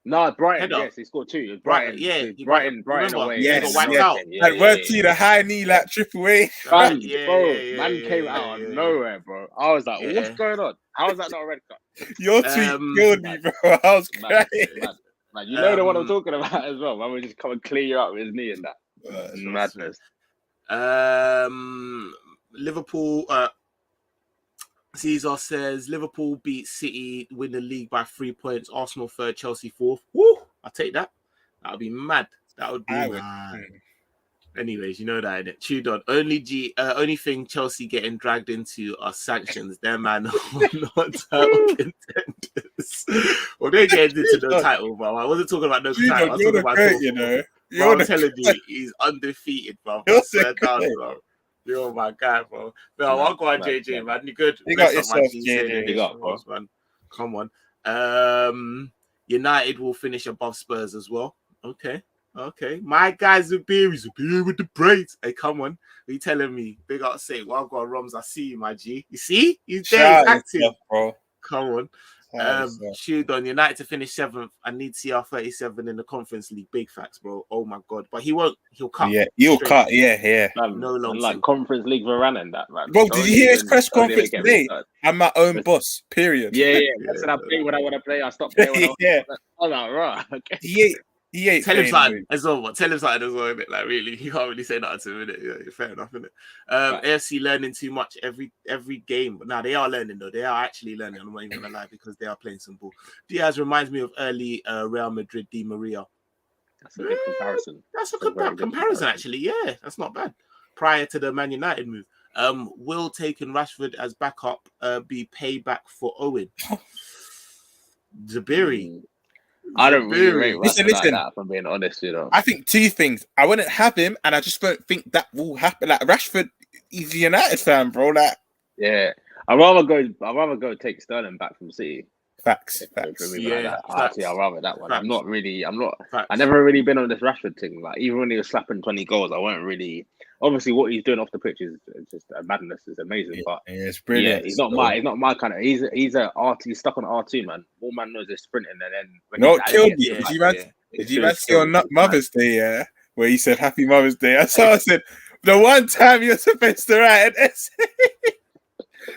No, Brighton. Yes, he scored two. Brighton. Yeah, Brighton away. Yes, he got wiped out. And word to you, the high knee, like Triple A. Man came out of nowhere, bro. I was like, what's going on? How is that not a red card? Your tweet killed me, bro. I was crying. Man, you know the one I'm talking about as well. Man, we just come and clear you out with his knee and that. Madness. Liverpool. Caesar says Liverpool beat City, win the league by 3 points. Arsenal third, Chelsea fourth. Woo! I'll take that. That would be mad. That would be mad. Anyways, you know that, innit? Chewed on. Only thing Chelsea getting dragged into are sanctions. Their man are not title contenders. Well, they're getting into the title, bro. I wasn't talking about no title. I was talking about great, you know. I'm telling you, he's undefeated, bro. Bro. You're my guy, bro. No, I'll go on, JJ, man. You good? You got yourself, JJ. You got, bro. Man. Come on. United will finish above Spurs as well. Okay. My guy's Zabiri with the braids. Hey, come on. Are you telling me? Big up, say, well, I've got Roms. I see you, my G. You see? He's there. He's active. Yourself, bro. Come on. Shoot on United to finish 7th. I need CR37 in the Conference League. Big facts, bro. Oh my god. But he won't. He'll cut. Yeah, he'll cut. Yeah. Man, no long. Like Conference League Varane and that, man. Bro, did you hear his press conference today? I'm my own boss. Period. Yeah. I said I play when I want to play. I stop playing when I want to play. I'm like, right. Okay. He ain't tell him something as well. Tell him something as well. Innit? Like, really, you can't really say nothing to him. Innit? Yeah, fair enough, innit? Right. AFC learning too much every game. But now they are learning, though. They are actually learning. I'm not even gonna lie, because they are playing some ball. Diaz reminds me of early Real Madrid Di Maria. That's a good comparison. That's a good comparison, actually. Yeah, that's not bad. Prior to the Man United move, will taking Rashford as backup be payback for Owen? Zabiri. I don't really rate Rashford like that, if I'm being honest, you know. I think two things. I wouldn't have him, and I just don't think that will happen. Like, Rashford, he's a United fan, bro. Like, yeah. I'd rather go take Sterling back from City. Facts. Yeah, actually, I'd rather that one. I've never really been on this Rashford thing. Like, even when he was slapping 20 goals, I weren't really. Obviously, what he's doing off the pitch is just a madness. It's amazing, but it's brilliant. He's not my kind of. He's he's stuck on R2, man. All man knows is sprinting, and then no, kill me. Did you see on Mother's Day? Yeah, where he said Happy Mother's Day. I said the one time you're supposed to write an essay.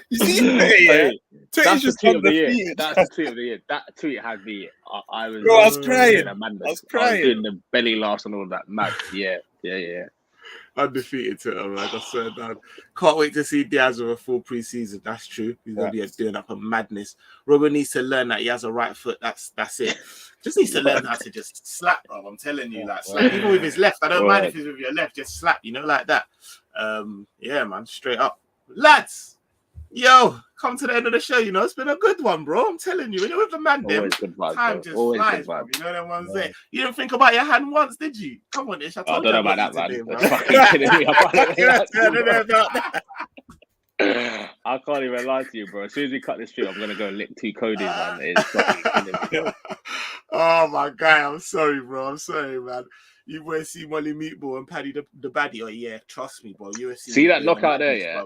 You see that? Yeah. That's the tweet of the year. That's the tweet of the year. That tweet had me. I was crying. I was doing the belly laughs and all that. Mad. Yeah. Undefeated Twitter, man. I swear down. Can't wait to see Diaz with a full preseason. That's true. He's gonna be doing up a madness. Robert needs to learn that he has a right foot. That's it. Just needs to learn how to just slap, bro. I'm telling you, like slap. Even with his left. I don't mind if it's with your left. Just slap. You know, like that. Yeah, man. Straight up, lads. Yo, come to the end of the show. You know, it's been a good one, bro. I'm telling you, when you're with the man, time just flies, bro. You know them ones there. You didn't think about your hand once, did you? Come on, Ish. I don't know about that, man. I can't even lie to you, bro. As soon as we cut this stream, I'm gonna go and lick 2 Codys, man. It's fucking killing me. Oh my guy, I'm sorry, bro. I'm sorry, man. You boys see Molly Meatball and Paddy the baddie. Oh yeah, trust me, bro. UFC. See that knockout there, yeah.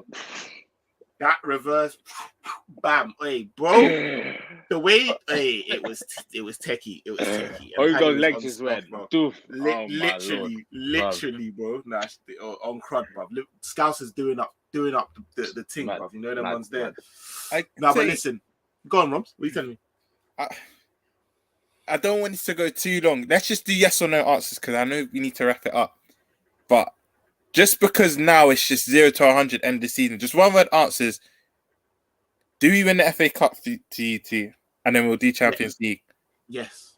That reverse, bam, hey, bro. The way, hey, it was techie. It was techie. Ogo's legs just went, doof. Literally, bro. Nah, on crud, bro. Scouse is doing up the thing, bro. You know them ones there. But listen, go on, Roms. What are you telling me? I don't want this to go too long. Let's just do yes or no answers because I know we need to wrap it up. But just because now it's just 0 to 100 end of the season, just one word answers. Do we win the FA Cup to you two? And then we'll do Champions League. Yes.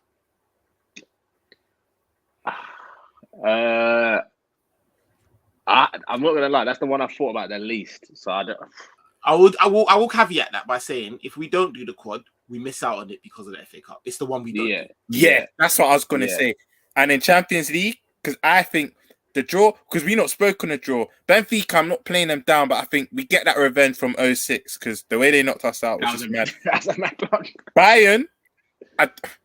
I'm not gonna lie. That's the one I thought about the least. So I will caveat that by saying if we don't do the quad, we miss out on it because of the FA Cup. It's the one we don't do. Yeah, that's what I was gonna say. And in Champions League, because I think the draw, because we not spoke on the draw. Benfica, I'm not playing them down, but I think we get that revenge from 06 because the way they knocked us out was just mad. That's a mad one. Bayern,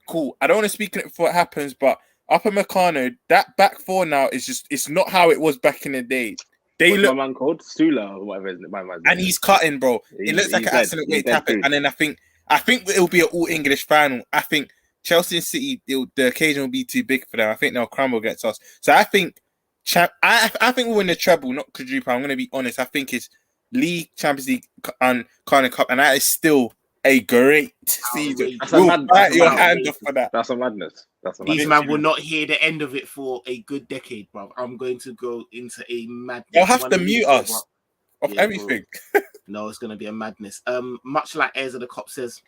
cool. I don't want to speak on it before it happens, but Upper Meccano, that back four now is just, it's not how it was back in the day. They What's look, my man called Sula or whatever, isn't it? And he's cutting, bro. It looks like an accident waiting to happen. And then I think it'll be an all English final. I think Chelsea and City, the occasion will be too big for them. I think they'll crumble against us. So I think we'll win the treble, not quadruple. I'm going to be honest. I think it's League, Champions League, and Carling Cup, and that is still a great season. We'll bite your hand off for that. That's a madness. These man will not hear the end of it for a good decade, bro. I'm going to go into a madness. They'll have to mute us of everything. No, it's going to be a madness. Much like Airs of the Cop says,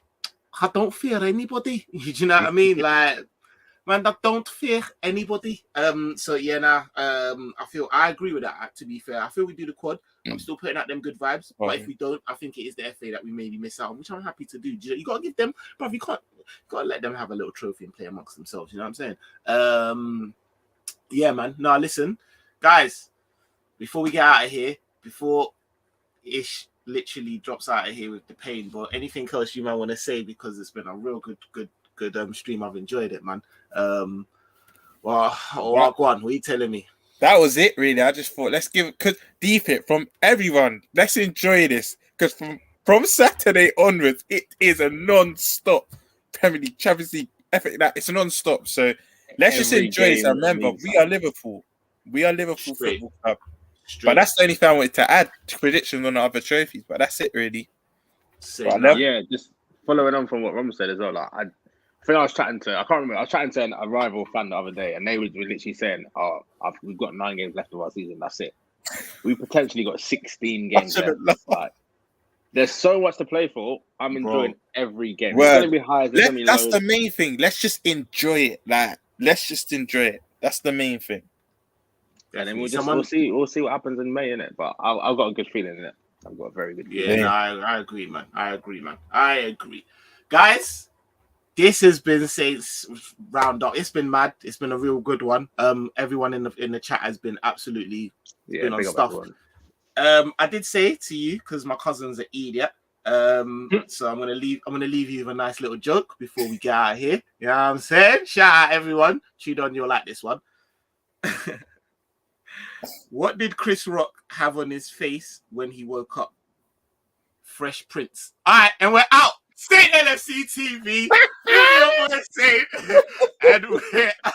I don't fear anybody. Do you know what I mean? Like, man, I don't fear anybody. So yeah, I agree with that. To be fair, I feel we do the quad. I'm still putting out them good vibes, but if we don't, I think it is the FA that we maybe miss out on, which I'm happy to do. You got to give them, bro. You got to let them have a little trophy and play amongst themselves. You know what I'm saying? Yeah, man. No, listen, guys. Before we get out of here, before Ish literally drops out of here with the pain, but anything else you might want to say, because it's been a real good stream. I've enjoyed it, man. Go on. What are you telling me? That was it, really. I just thought let's give deep it from everyone. Let's enjoy this because from Saturday onwards, it is a non-stop Premier League, Champions League, it's a non-stop. So let's just enjoy this. And remember, we are Liverpool. We are Liverpool Football Club. But that's the only thing I wanted to add to predictions on the other trophies. But that's it, really. Yeah, just following on from what Rom said as well. Like, I think I was chatting to a rival fan the other day, and they were literally saying, we've got 9 games left of our season. That's it. We potentially got 16 games left. Like, there's so much to play for. I'm enjoying every game. It's going to be highs, it's going to be lows. That's the main thing. Let's just enjoy it. Let's just enjoy it. That's the main thing. And then we'll see what happens in May, innit? But I've got a good feeling in it. I've got a very good feeling. Yeah, I agree, man. I agree. Guys, this has been Saints Roundup. It's been mad. It's been a real good one. Everyone in the chat has been absolutely been on stuff. I did say to you, because my cousin's an idiot. So I'm gonna leave you with a nice little joke before we get out of here. You know what I'm saying? Shout out everyone. Tudon, you'll like this one. What did Chris Rock have on his face when he woke up? Fresh Prince. All right, and we're out. Saint LFC TV. And we're out.